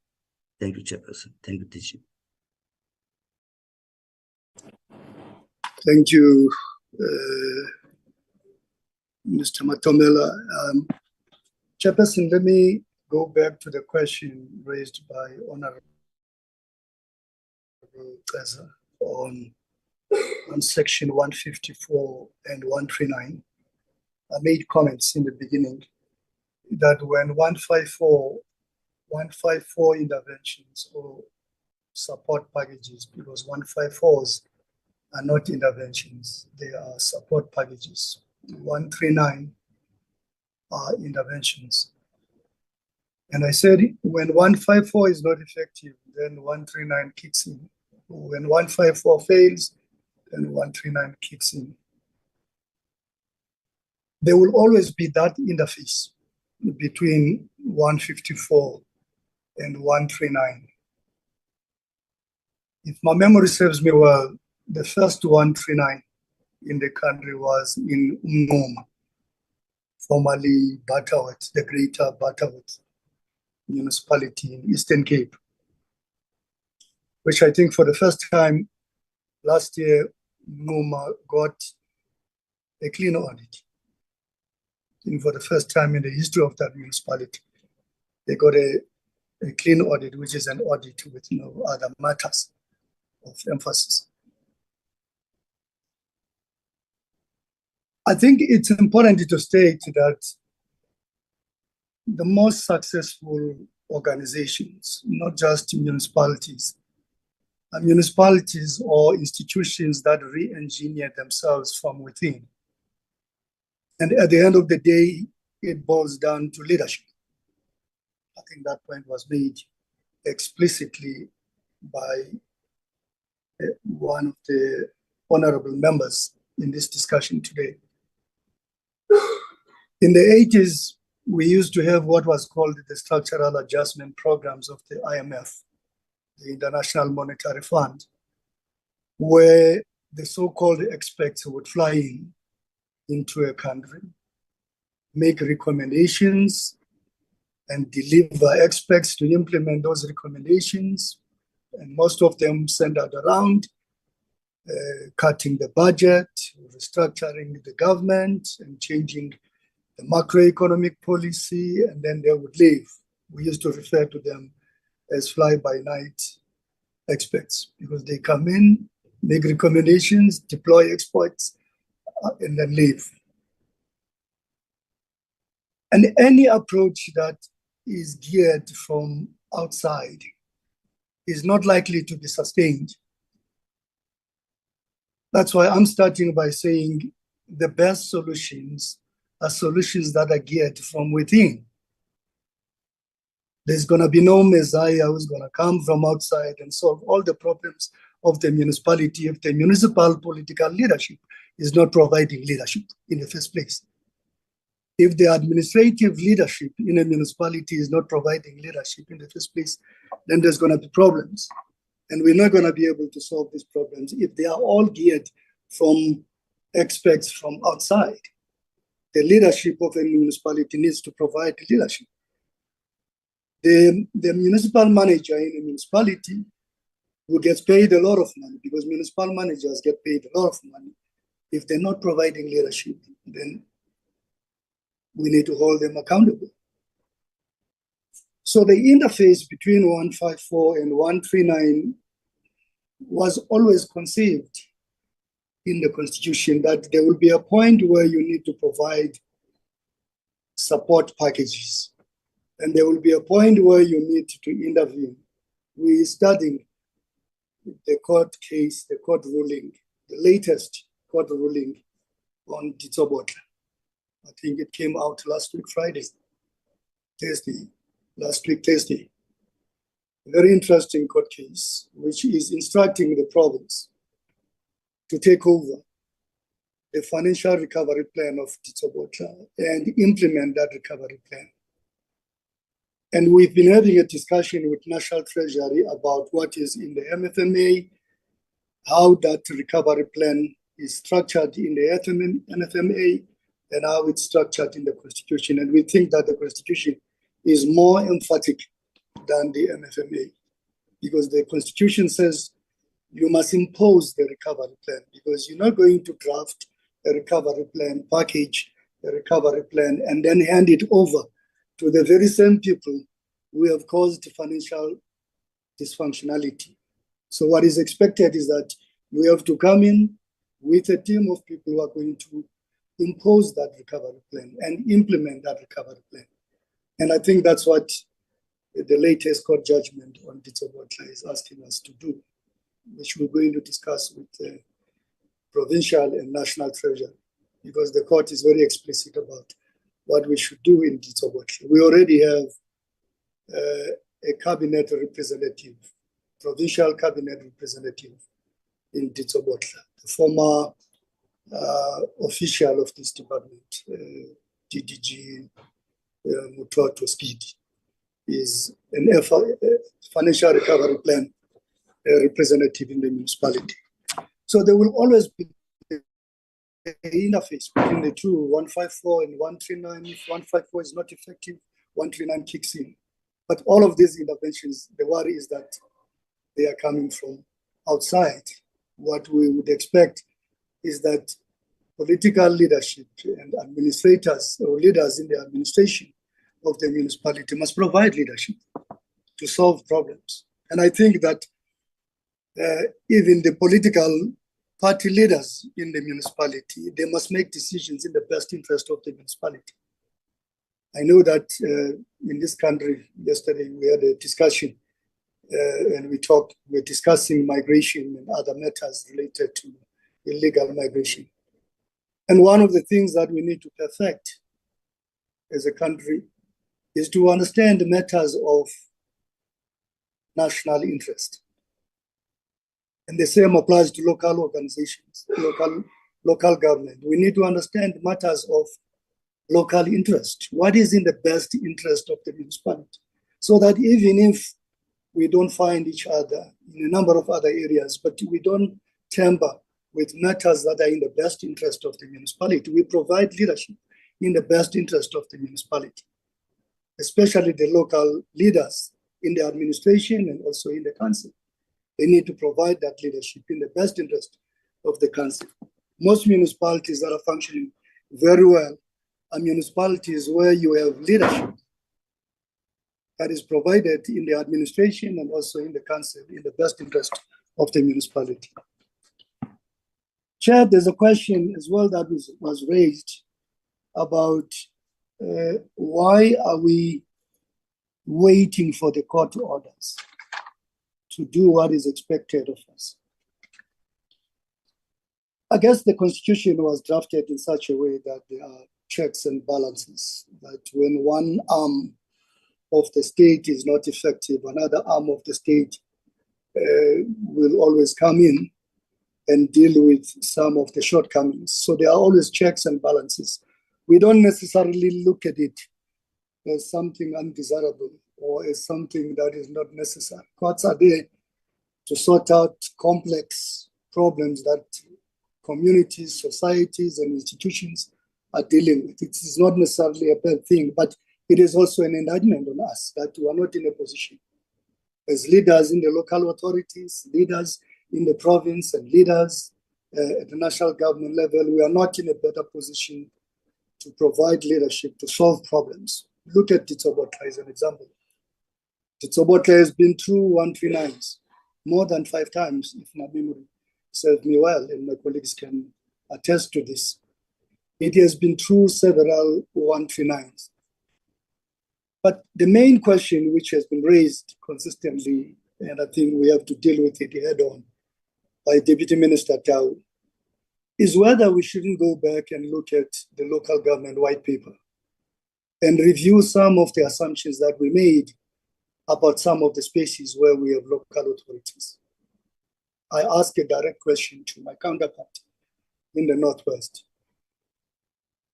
Thank you, Chairperson. Thank you, DG. Thank you, Mr. Matomela. Chairperson, let me go back to the question raised by Honorable Cesar on Section 154 and 139. I made comments in the beginning that when 154 interventions or support packages, because 154s are not interventions, they are support packages. 139 are interventions. And I said, when 154 is not effective, then 139 kicks in. When 154 fails, then 139 kicks in. There will always be that interface between 154 and 139. If my memory serves me well, the first 139 in the country was in Ngoma, formerly Butterworth, the greater Butterworth municipality in Eastern Cape, which I think for the first time last year, Ngoma got a clean audit. I think for the first time in the history of that municipality, they got a clean audit, which is an audit with no other matters of emphasis. I think it's important to state that the most successful organizations, not just municipalities, are municipalities or institutions that re-engineer themselves from within. And at the end of the day, it boils down to leadership. I think that point was made explicitly by one of the honorable members in this discussion today. In the 80s, we used to have what was called the structural adjustment programs of the IMF, the International Monetary Fund, where the so-called experts would fly into a country, make recommendations, and deliver experts to implement those recommendations, and most of them send out around, cutting the budget, restructuring the government, and changing the macroeconomic policy, and then they would leave. We used to refer to them as fly-by-night experts because they come in, make recommendations, deploy experts, and then leave. And any approach that is geared from outside is not likely to be sustained. That's why I'm starting by saying the best solutions are solutions that are geared from within. There's going to be no messiah who's going to come from outside and solve all the problems of the municipality if the municipal political leadership is not providing leadership in the first place. If the administrative leadership in a municipality is not providing leadership in the first place, then there's going to be problems. And we're not going to be able to solve these problems if they are all geared from experts from outside. The leadership of a municipality needs to provide leadership. The municipal manager in a municipality who gets paid a lot of money, because municipal managers get paid a lot of money, if they're not providing leadership, then we need to hold them accountable. So the interface between 154 and 139 was always conceived in the Constitution that there will be a point where you need to provide support packages. And there will be a point where you need to intervene. We're studying the court case, the court ruling, the latest court ruling on Ditsobotla. I think it came out last week, last week, Thursday. A very interesting court case, which is instructing the province to take over the financial recovery plan of Ditsobotla and implement that recovery plan. And we've been having a discussion with National Treasury about what is in the MFMA, how that recovery plan is structured in the MFMA, and how it's structured in the Constitution. And we think that the Constitution is more emphatic than the MFMA, because the Constitution says you must impose the recovery plan, because you're not going to draft a recovery plan, package a recovery plan, and then hand it over to the very same people who have caused financial dysfunctionality. So what is expected is that you have to come in with a team of people who are going to impose that recovery plan and implement that recovery plan. And I think that's what the latest court judgment on Ditsobotla is asking us to do, which we're going to discuss with the provincial and national treasury, because the court is very explicit about what we should do in Ditsobotla. We already have a cabinet representative, provincial cabinet representative in Ditsobotla, the former official of this department, DDG Mutwato Skidi, is an financial recovery plan representative in the municipality. So there will always be an interface between the two, 154 and 139. If 154 is not effective, 139 kicks in. But all of these interventions, the worry is that they are coming from outside. What we would expect is that political leadership and administrators or leaders in the administration of the municipality must provide leadership to solve problems. And I think that even the political party leaders in the municipality, they must make decisions in the best interest of the municipality. I know that in this country, yesterday we had a discussion and we're discussing migration and other matters related to illegal migration. And one of the things that we need to perfect as a country is to understand the matters of national interest. And the same applies to local organizations, local government. We need to understand matters of local interest. What is in the best interest of the municipality? So that even if we don't find each other in a number of other areas, but we don't tamper with matters that are in the best interest of the municipality, we provide leadership in the best interest of the municipality, especially the local leaders in the administration and also in the council. They need to provide that leadership in the best interest of the council. Most municipalities that are functioning very well are municipalities where you have leadership that is provided in the administration and also in the council in the best interest of the municipality. Chair, there's a question as well that was raised about why are we waiting for the court orders to do what is expected of us. I guess the constitution was drafted in such a way that there are checks and balances, that when one arm of the state is not effective, another arm of the state will always come in and deal with some of the shortcomings. So there are always checks and balances. We don't necessarily look at it as something undesirable or as something that is not necessary. Courts are there to sort out complex problems that communities, societies, and institutions are dealing with. It is not necessarily a bad thing, but it is also an indictment on us that we are not in a position as leaders in the local authorities, leaders in the province, and leaders at the national government level. We are not in a better position to provide leadership to solve problems. Look at Ditsobotla as an example. Ditsobotla has been through 139s more than 5 times, if my memory serves me well, and my colleagues can attest to this. It has been through several 139s. But the main question which has been raised consistently, and I think we have to deal with it head on by Deputy Minister Tau, is whether we shouldn't go back and look at the local government white paper and review some of the assumptions that we made about some of the spaces where we have local authorities. I ask a direct question to my counterpart in the Northwest.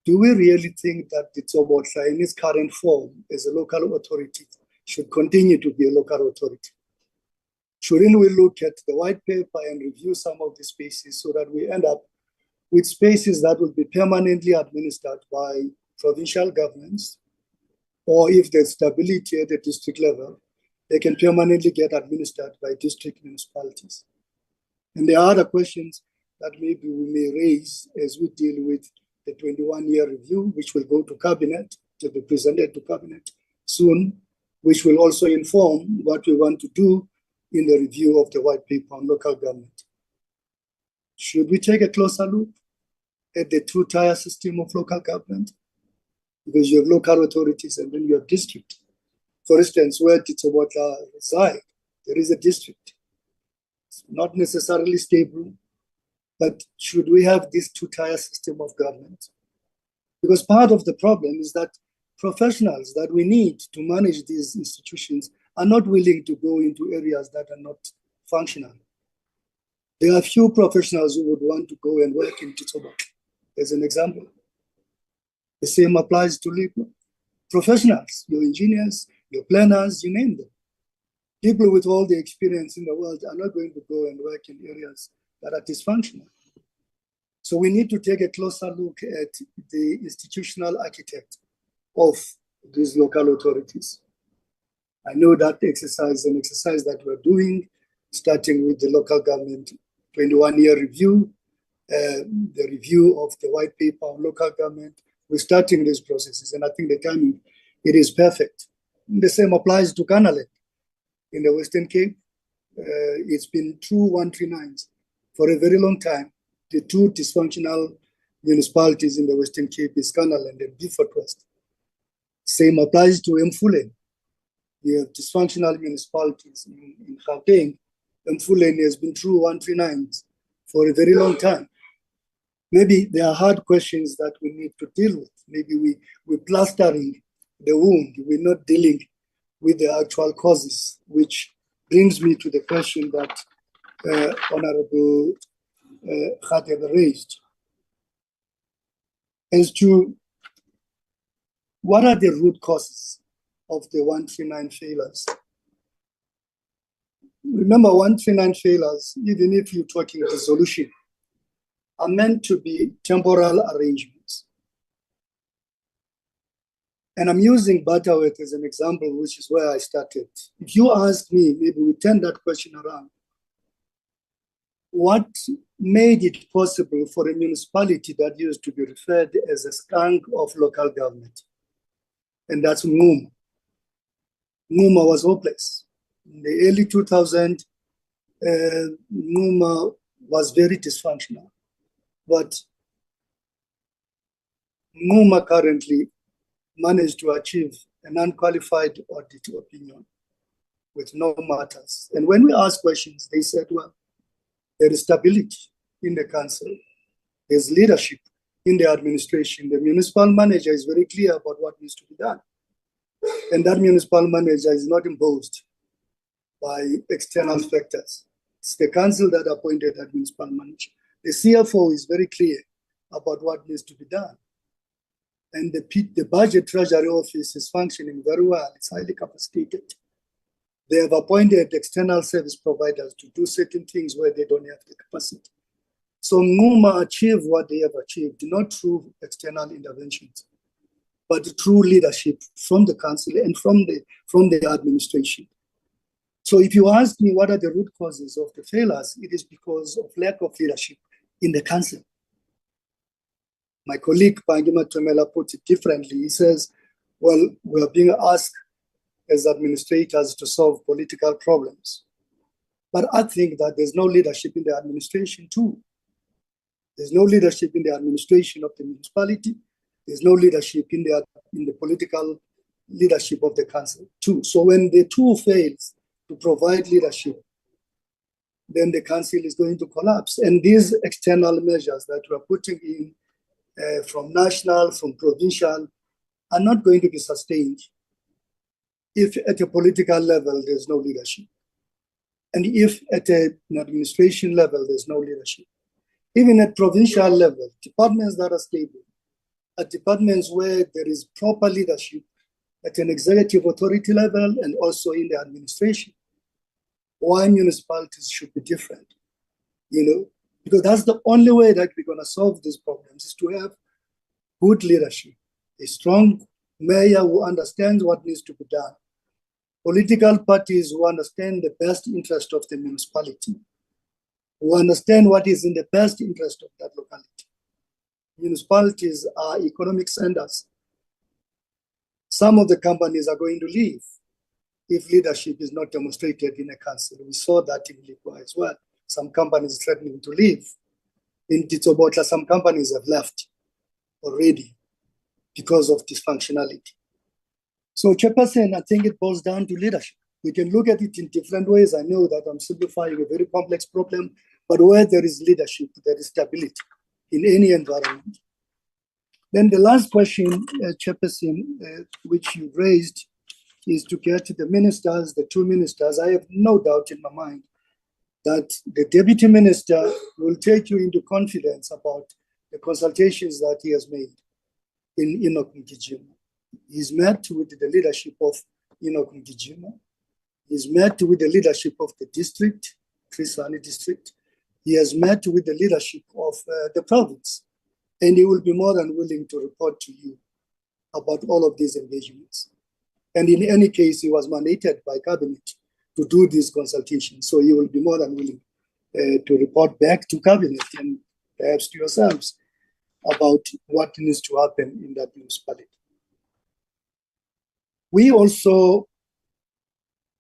Do we really think that the Ditsobotla in its current form as a local authority should continue to be a local authority? Shouldn't we look at the white paper and review some of the spaces so that we end up with spaces that will be permanently administered by provincial governments, or if there's stability at the district level, they can permanently get administered by district municipalities? And there are other questions that maybe we may raise as we deal with the 21-year review, which will go to cabinet, to be presented to cabinet soon, which will also inform what we want to do in the review of the white paper on local government. Should we take a closer look at the 2-tier system of local government? Because you have local authorities and then you have district. For instance, where Ditsobotla reside, there is a district. It's not necessarily stable, but should we have this 2-tier system of government? Because part of the problem is that professionals that we need to manage these institutions are not willing to go into areas that are not functional. There are few professionals who would want to go and work in Ditsobotla, as an example. The same applies to Lekwa. Professionals, your engineers, your planners, you name them. People with all the experience in the world are not going to go and work in areas that are dysfunctional. So we need to take a closer look at the institutional architect of these local authorities. I know that exercise is an exercise that we're doing, starting with the local government 21-year review, the review of the white paper on local government. We're starting these processes, and I think the timing, it is perfect. The same applies to Kanaland in the Western Cape. It's been through 139s for a very long time. The 2 dysfunctional municipalities in the Western Cape is Kanaland and Beaufort West. Same applies to Mfuleni. You have dysfunctional municipalities in Gauteng. Mfuleni has been through 139s for a very long time. Maybe there are hard questions that we need to deal with. Maybe we're plastering the wound. We're not dealing with the actual causes, which brings me to the question that Honorable Khatib raised as to what are the root causes of the 139 failures. Remember, 139 failures, even if you're talking dissolution, are meant to be temporal arrangements. And I'm using Butterworth as an example, which is where I started. If you ask me, maybe we turn that question around. what made it possible for a municipality that used to be referred as a skunk of local government, and that's Nguma. Nguma was hopeless. In the early 2000s, Nguma was very dysfunctional, but Nguma currently managed to achieve an unqualified audit opinion with no matters. And when we asked questions, they said, well, there is stability in the council. There's leadership in the administration. The municipal manager is very clear about what needs to be done. And that municipal manager is not imposed by external factors. It's the council that appointed that municipal manager. The CFO is very clear about what needs to be done. And the budget treasury office is functioning very well. It's highly capacitated. They have appointed external service providers to do certain things where they don't have the capacity. So Nguma achieved what they have achieved, not through external interventions, but through leadership from the council and from the administration. So if you ask me what are the root causes of the failures, it is because of lack of leadership in the council. My colleague Mgijima put it differently. He says, well, we are being asked as administrators to solve political problems. But I think that there's no leadership in the administration too. There's no leadership in the administration of the municipality. There's no leadership in the political leadership of the council too. So when the two fails to provide leadership, then the council is going to collapse. And these external measures that we're putting in from national, from provincial, are not going to be sustained if at a political level there's no leadership. And if at an administration level there's no leadership. Even at provincial level, departments that are stable, at departments where there is proper leadership at an executive authority level and also in the administration, why municipalities should be different, because that's the only way that we're going to solve these problems, is to have good leadership, a strong mayor who understands what needs to be done, political parties who understand the best interest of the municipality, who understand what is in the best interest of that locality. Municipalities are economic centers. Some of the companies are going to leave if leadership is not demonstrated in a council. We saw that in Lekwa as well. Some companies threatening to leave. In Titsobotla, some companies have left already because of dysfunctionality. So, Chairperson, I think it boils down to leadership. We can look at it in different ways. I know that I'm simplifying a very complex problem, but where there is leadership, there is stability in any environment. Then the last question, Chairperson, which you raised, is to get the ministers, the two ministers. I have no doubt in my mind that the deputy minister will take you into confidence about the consultations that he has made in Enoch Mgijima. He's met with the leadership of Enoch Mgijima. He's met with the leadership of the district, Trisani district. He has met with the leadership of the province, and he will be more than willing to report to you about all of these engagements. And in any case, he was mandated by cabinet to do these consultations, so he will be more than willing to report back to cabinet and perhaps to yourselves about what needs to happen in that municipality. We also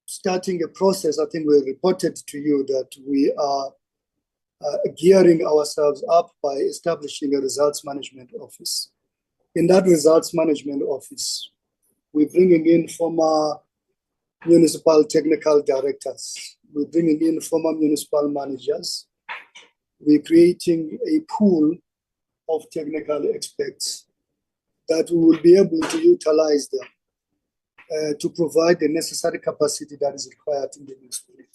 starting a process. I think we reported to you that we are gearing ourselves up by establishing a results management office. In that results management office, we're bringing in former municipal technical directors. We're bringing in former municipal managers. We're creating a pool of technical experts that we will be able to utilize them to provide the necessary capacity that is required in the municipality.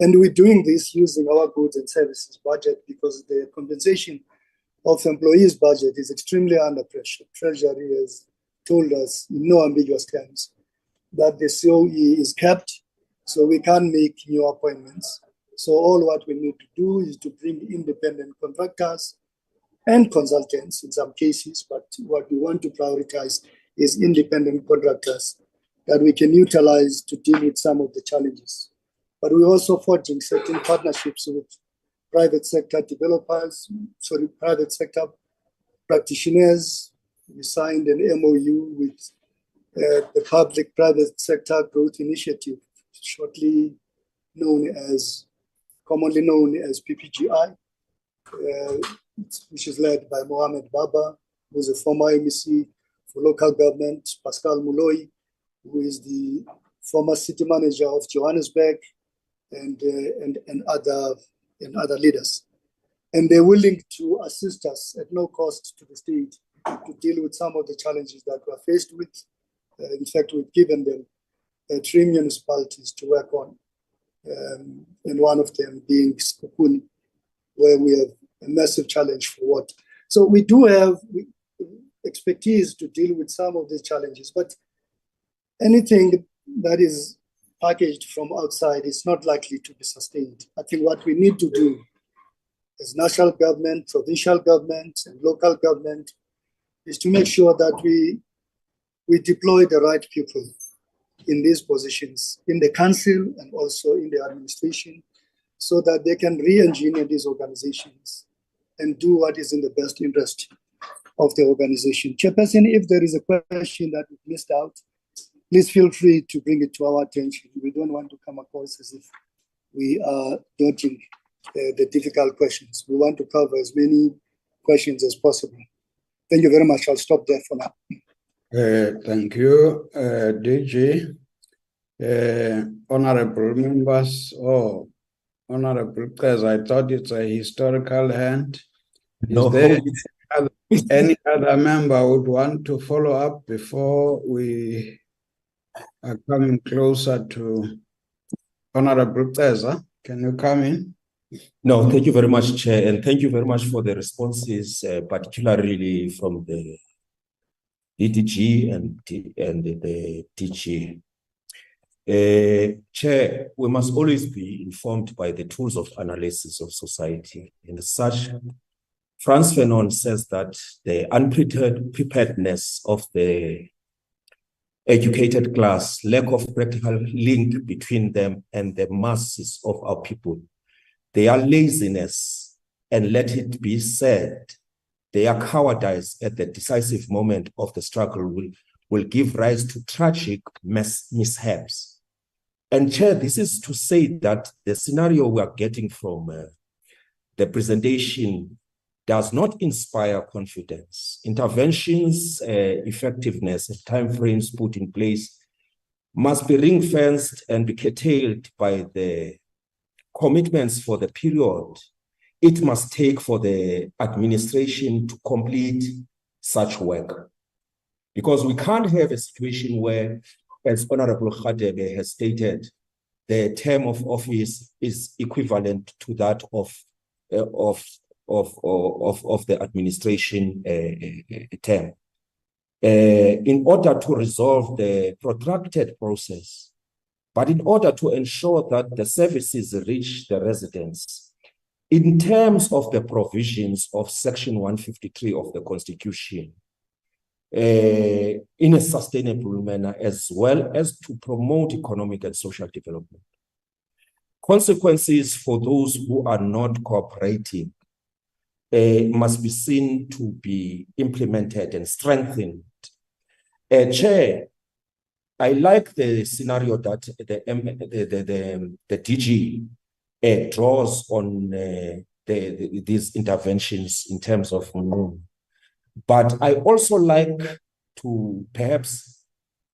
And we're doing this using our goods and services budget because the compensation of employees' budget is extremely under pressure. Treasury has told us in no ambiguous terms that the COE is kept, so we can't make new appointments. So all what we need to do is to bring independent contractors and consultants in some cases, but what we want to prioritize is independent contractors that we can utilize to deal with some of the challenges. But we're also forging certain partnerships with private sector developers, private sector practitioners. We signed an MOU with the Public-Private Sector Growth Initiative, commonly known as PPGI, which is led by Mohamed Baba, who is a former MEC for local government, Pascal Muloi, who is the former city manager of Johannesburg, and other leaders. And they're willing to assist us at no cost to the state to deal with some of the challenges that we're faced with. In fact, we've given them 3 municipalities to work on, and one of them being Sekhukhune, where we have a massive challenge for water. So we do have expertise to deal with some of these challenges, but anything that is packaged from outside is not likely to be sustained. I think what we need to do as national government, provincial government, and local government is to make sure that we deploy the right people in these positions, in the council and also in the administration, so that they can re-engineer these organizations and do what is in the best interest of the organization. Chairperson, if there is a question that we missed out, please feel free to bring it to our attention. We don't want to come across as if we are dodging the difficult questions. We want to cover as many questions as possible. Thank you very much. I'll stop there for now. Thank you, DG. Honorable members, Honorable Prez, I thought it's a historical hand. Is there any other member who would want to follow up before we are coming closer to Honorable Prez? Can you come in? No, thank you very much, Chair, and thank you very much for the responses, particularly from the DDG and the DG. Chair, we must always be informed by the tools of analysis of society. And as such, Frantz Fanon says that the unpreparedness of the educated class, lack of practical link between them and the masses of our people, their laziness, and let it be said, their cowardice at the decisive moment of the struggle will give rise to tragic mishaps. And Chair, this is to say that the scenario we are getting from the presentation does not inspire confidence. Interventions, effectiveness, and timeframes put in place must be ring-fenced and be curtailed by the commitments for the period it must take for the administration to complete such work. Because we can't have a situation where, as Honorable Khadebe has stated, the term of office is equivalent to that of the administration term. In order to resolve the protracted process, but in order to ensure that the services reach the residents, in terms of the provisions of Section 153 of the Constitution, in a sustainable manner, as well as to promote economic and social development. Consequences for those who are not cooperating must be seen to be implemented and strengthened. Chair, I like the scenario that the DG draws on these interventions in terms of but I also like to perhaps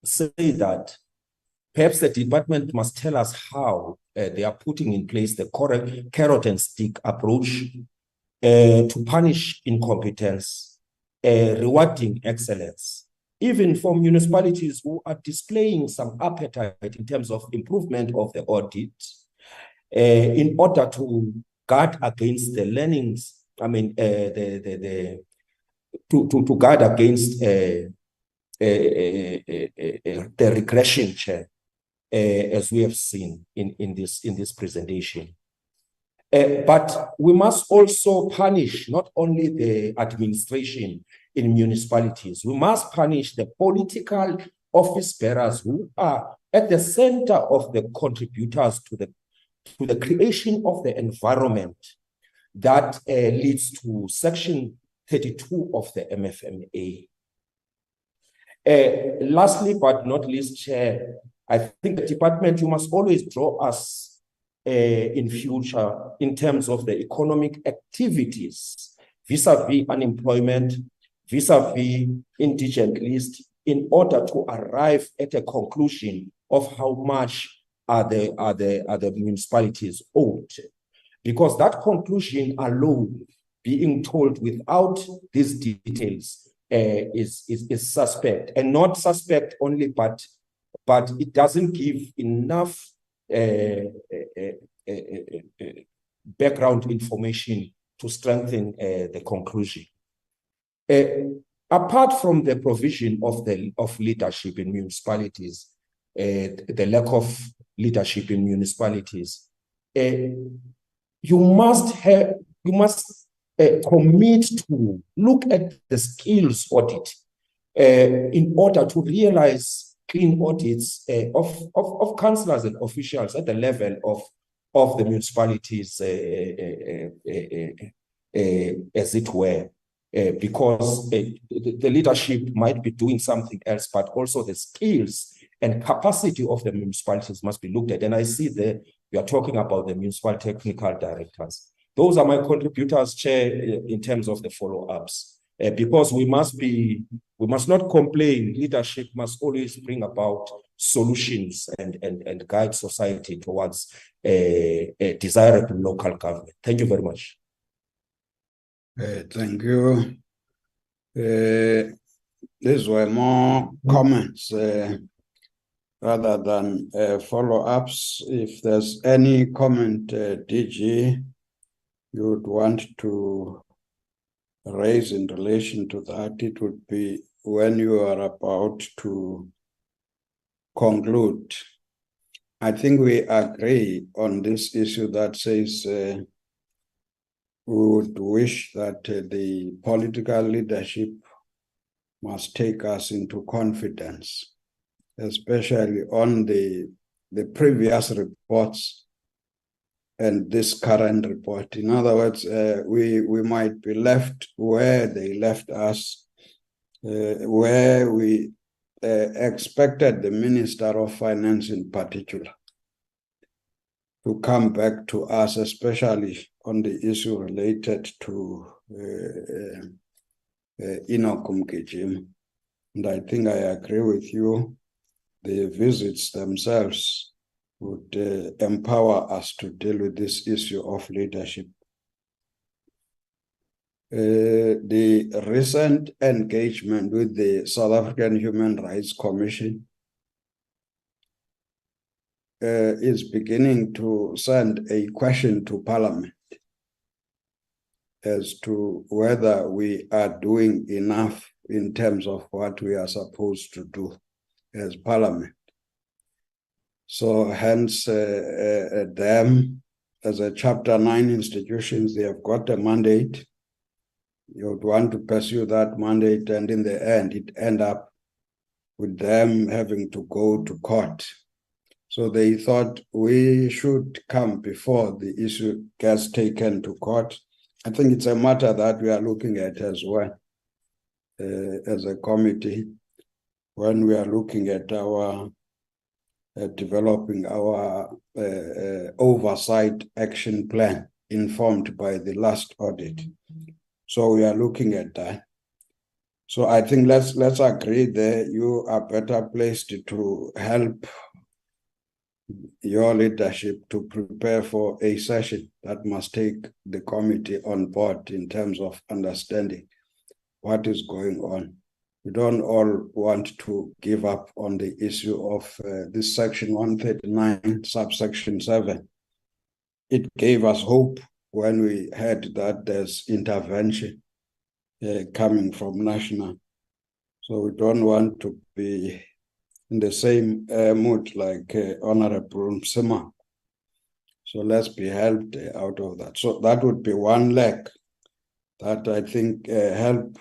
say that perhaps the department must tell us how they are putting in place the correct carrot and stick approach to punish incompetence, rewarding excellence, even for municipalities who are displaying some appetite in terms of improvement of the audit, in order to guard against the learnings, to guard against the regression, Chair, as we have seen in this presentation. But we must also punish not only the administration in municipalities, we must punish the political office bearers who are at the center of the contributors to the creation of the environment that leads to Section 32 of the MFMA. Lastly, but not least, Chair, I think the department, you must always draw us in future in terms of the economic activities vis-a-vis unemployment, vis-a-vis indigent list, in order to arrive at a conclusion of how much are the municipalities owed. Because that conclusion alone, being told without these details, is suspect, and not suspect only, but it doesn't give enough background information to strengthen the conclusion. Apart from the provision of leadership in municipalities, the lack of leadership in municipalities, you must commit to look at the skills audit in order to realize clean audits of councillors and officials at the level of the municipalities, as it were, because the leadership might be doing something else, but also the skills and capacity of the municipalities must be looked at. And I see that we are talking about the municipal technical directors. Those are my contributors, Chair, in terms of the follow-ups. Because we must not complain. Leadership must always bring about solutions and guide society towards a desirable local government. Thank you very much. Thank you. These were more comments rather than follow-ups. If there's any comment, DG, you would want to raise in relation to that, it would be when you are about to conclude. I think we agree on this issue that says we would wish that the political leadership must take us into confidence, especially on the previous reports and this current report. In other words, we might be left where they left us, where we expected the Minister of Finance in particular to come back to us, especially on the issue related to Enoch Mgijima. And I think I agree with you. The visits themselves would empower us to deal with this issue of leadership. The recent engagement with the South African Human Rights Commission is beginning to send a question to Parliament as to whether we are doing enough in terms of what we are supposed to do as Parliament. So hence them as a Chapter 9 institutions, they have got a mandate. You would want to pursue that mandate, and in the end, it end up with them having to go to court. So they thought we should come before the issue gets taken to court. I think it's a matter that we are looking at as well as a committee when we are looking at our developing our oversight action plan informed by the last audit. So we are looking at that. So I think let's agree there. You are better placed to help your leadership to prepare for a session that must take the committee on board in terms of understanding what is going on. We don't all want to give up on the issue of this section 139, subsection 7. It gave us hope when we heard that there's intervention coming from national. So we don't want to be in the same mood like Honorable Mgijima. So let's be helped out of that. So that would be one leg that I think help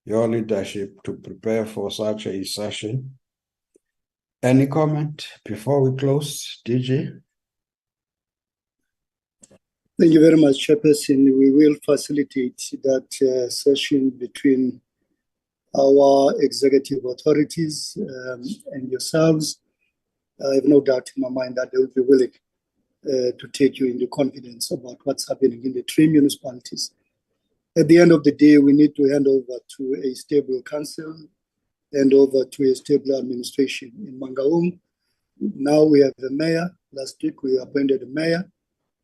your leadership to prepare for such a session. Any comment before we close, DG? Thank you very much, Chairperson. We will facilitate that session between our executive authorities and yourselves. I have no doubt in my mind that they will be willing to take you into confidence about what's happening in the 3 municipalities. At the end of the day, we need to hand over to a stable council, hand over to a stable administration in Mangaung. Now we have a mayor. Last week we appointed a mayor.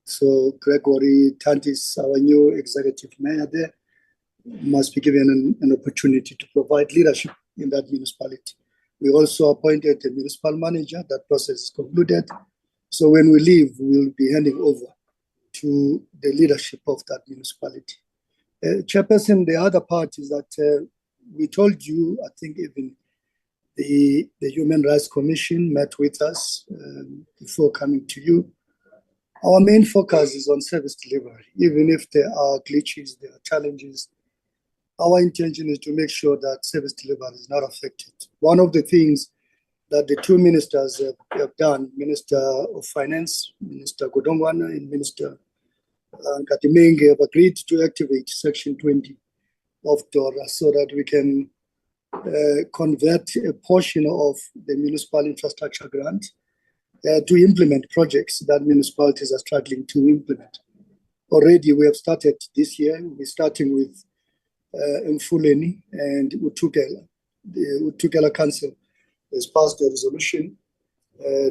So Gregory Tantis, our new executive mayor there, must be given an opportunity to provide leadership in that municipality. We also appointed a municipal manager. That process is concluded. So when we leave, we'll be handing over to the leadership of that municipality. Chairperson, the other part is that we told you, I think even the Human Rights Commission met with us before coming to you. Our main focus is on service delivery. Even if there are glitches, there are challenges, our intention is to make sure that service delivery is not affected. One of the things that the 2 ministers have done, Minister of Finance, Minister Godongwana and Minister Katimenge, have agreed to activate Section 20 of DORA so that we can convert a portion of the municipal infrastructure grant to implement projects that municipalities are struggling to implement. Already we have started this year. We're starting with Mfuleni and Utukela. The Utukela Council has passed a resolution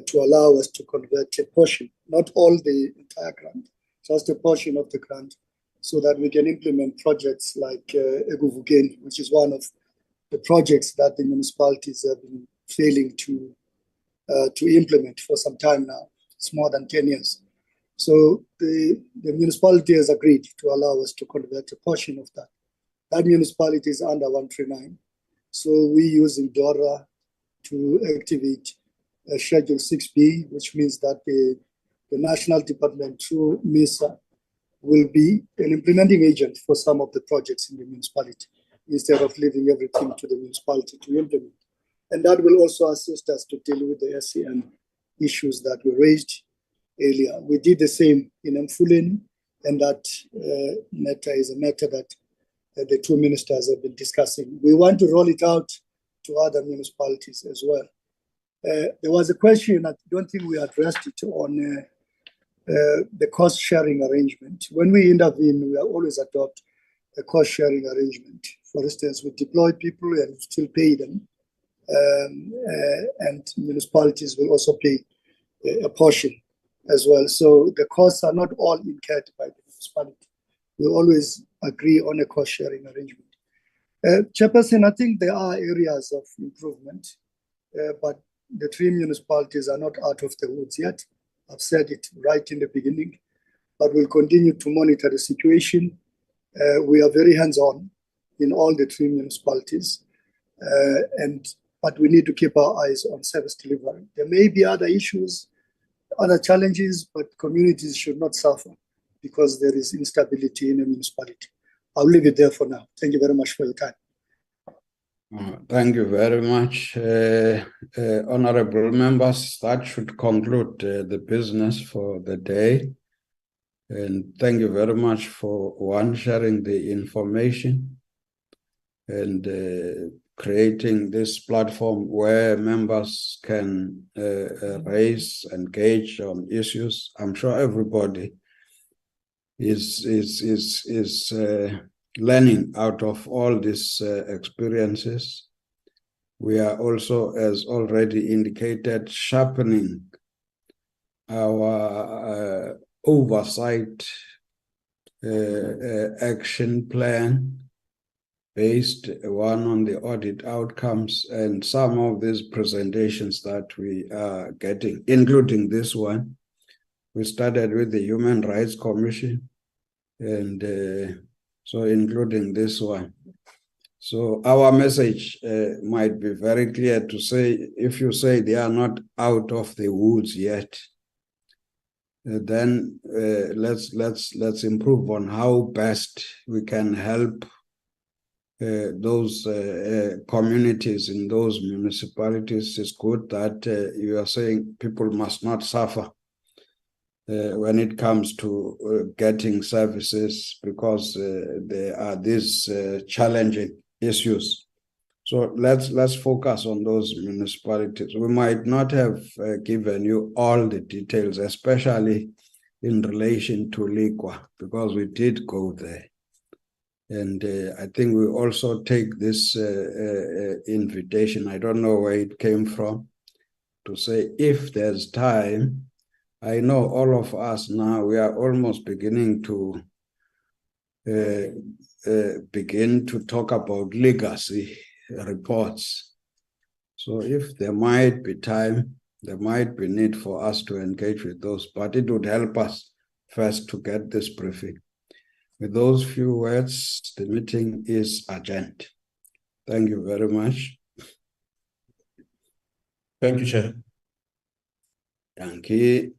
to allow us to convert a portion, not all the entire grant, just a portion of the grant, so that we can implement projects like Eguvukeni, which is one of the projects that the municipalities have been failing to implement for some time now. It's more than 10 years. So the municipality has agreed to allow us to convert a portion of that. That municipality is under 139. So we're using DORA to activate Schedule 6B, which means that the National Department through MISA will be an implementing agent for some of the projects in the municipality, instead of leaving everything to the municipality to implement. And that will also assist us to deal with the SCM issues that were raised earlier. We did the same in Mfuleni, and that matter is a matter that the 2 ministers have been discussing. We want to roll it out to other municipalities as well. There was a question, I don't think we addressed it, on the cost sharing arrangement. When we intervene, we always adopt a cost sharing arrangement. For instance, we deploy people and still pay them. And municipalities will also pay a portion as well. So the costs are not all incurred by the municipality. We always agree on a cost sharing arrangement. Chairperson, I think there are areas of improvement, but the 3 municipalities are not out of the woods yet. I've said it right in the beginning, but we'll continue to monitor the situation. We are very hands-on in all the 3 municipalities, but we need to keep our eyes on service delivery. There may be other issues, other challenges, but communities should not suffer because there is instability in a municipality. I'll leave it there for now. Thank you very much for your time. Thank you very much. Honorable members, that should conclude the business for the day. And thank you very much for sharing the information and creating this platform where members can raise, engage on issues. I'm sure everybody is learning out of all these experiences. We are also, as already indicated, sharpening our oversight action plan based on the audit outcomes, and some of these presentations that we are getting, including this one. We started with the Human Rights Commission, and so including this one. So our message might be very clear to say, if you say they are not out of the woods yet, then let's improve on how best we can help those communities in those municipalities. It's good that you are saying people must not suffer when it comes to getting services, because there are these challenging issues. So let's focus on those municipalities. We might not have given you all the details, especially in relation to Lekwa, because we did go there. And I think we also take this invitation, I don't know where it came from, to say if there's time. I know all of us now, we are almost beginning to talk about legacy reports. So if there might be time, there might be need for us to engage with those, but it would help us first to get this briefing. With those few words, the meeting is adjourned. Thank you very much. Thank you, Chair. Thank you.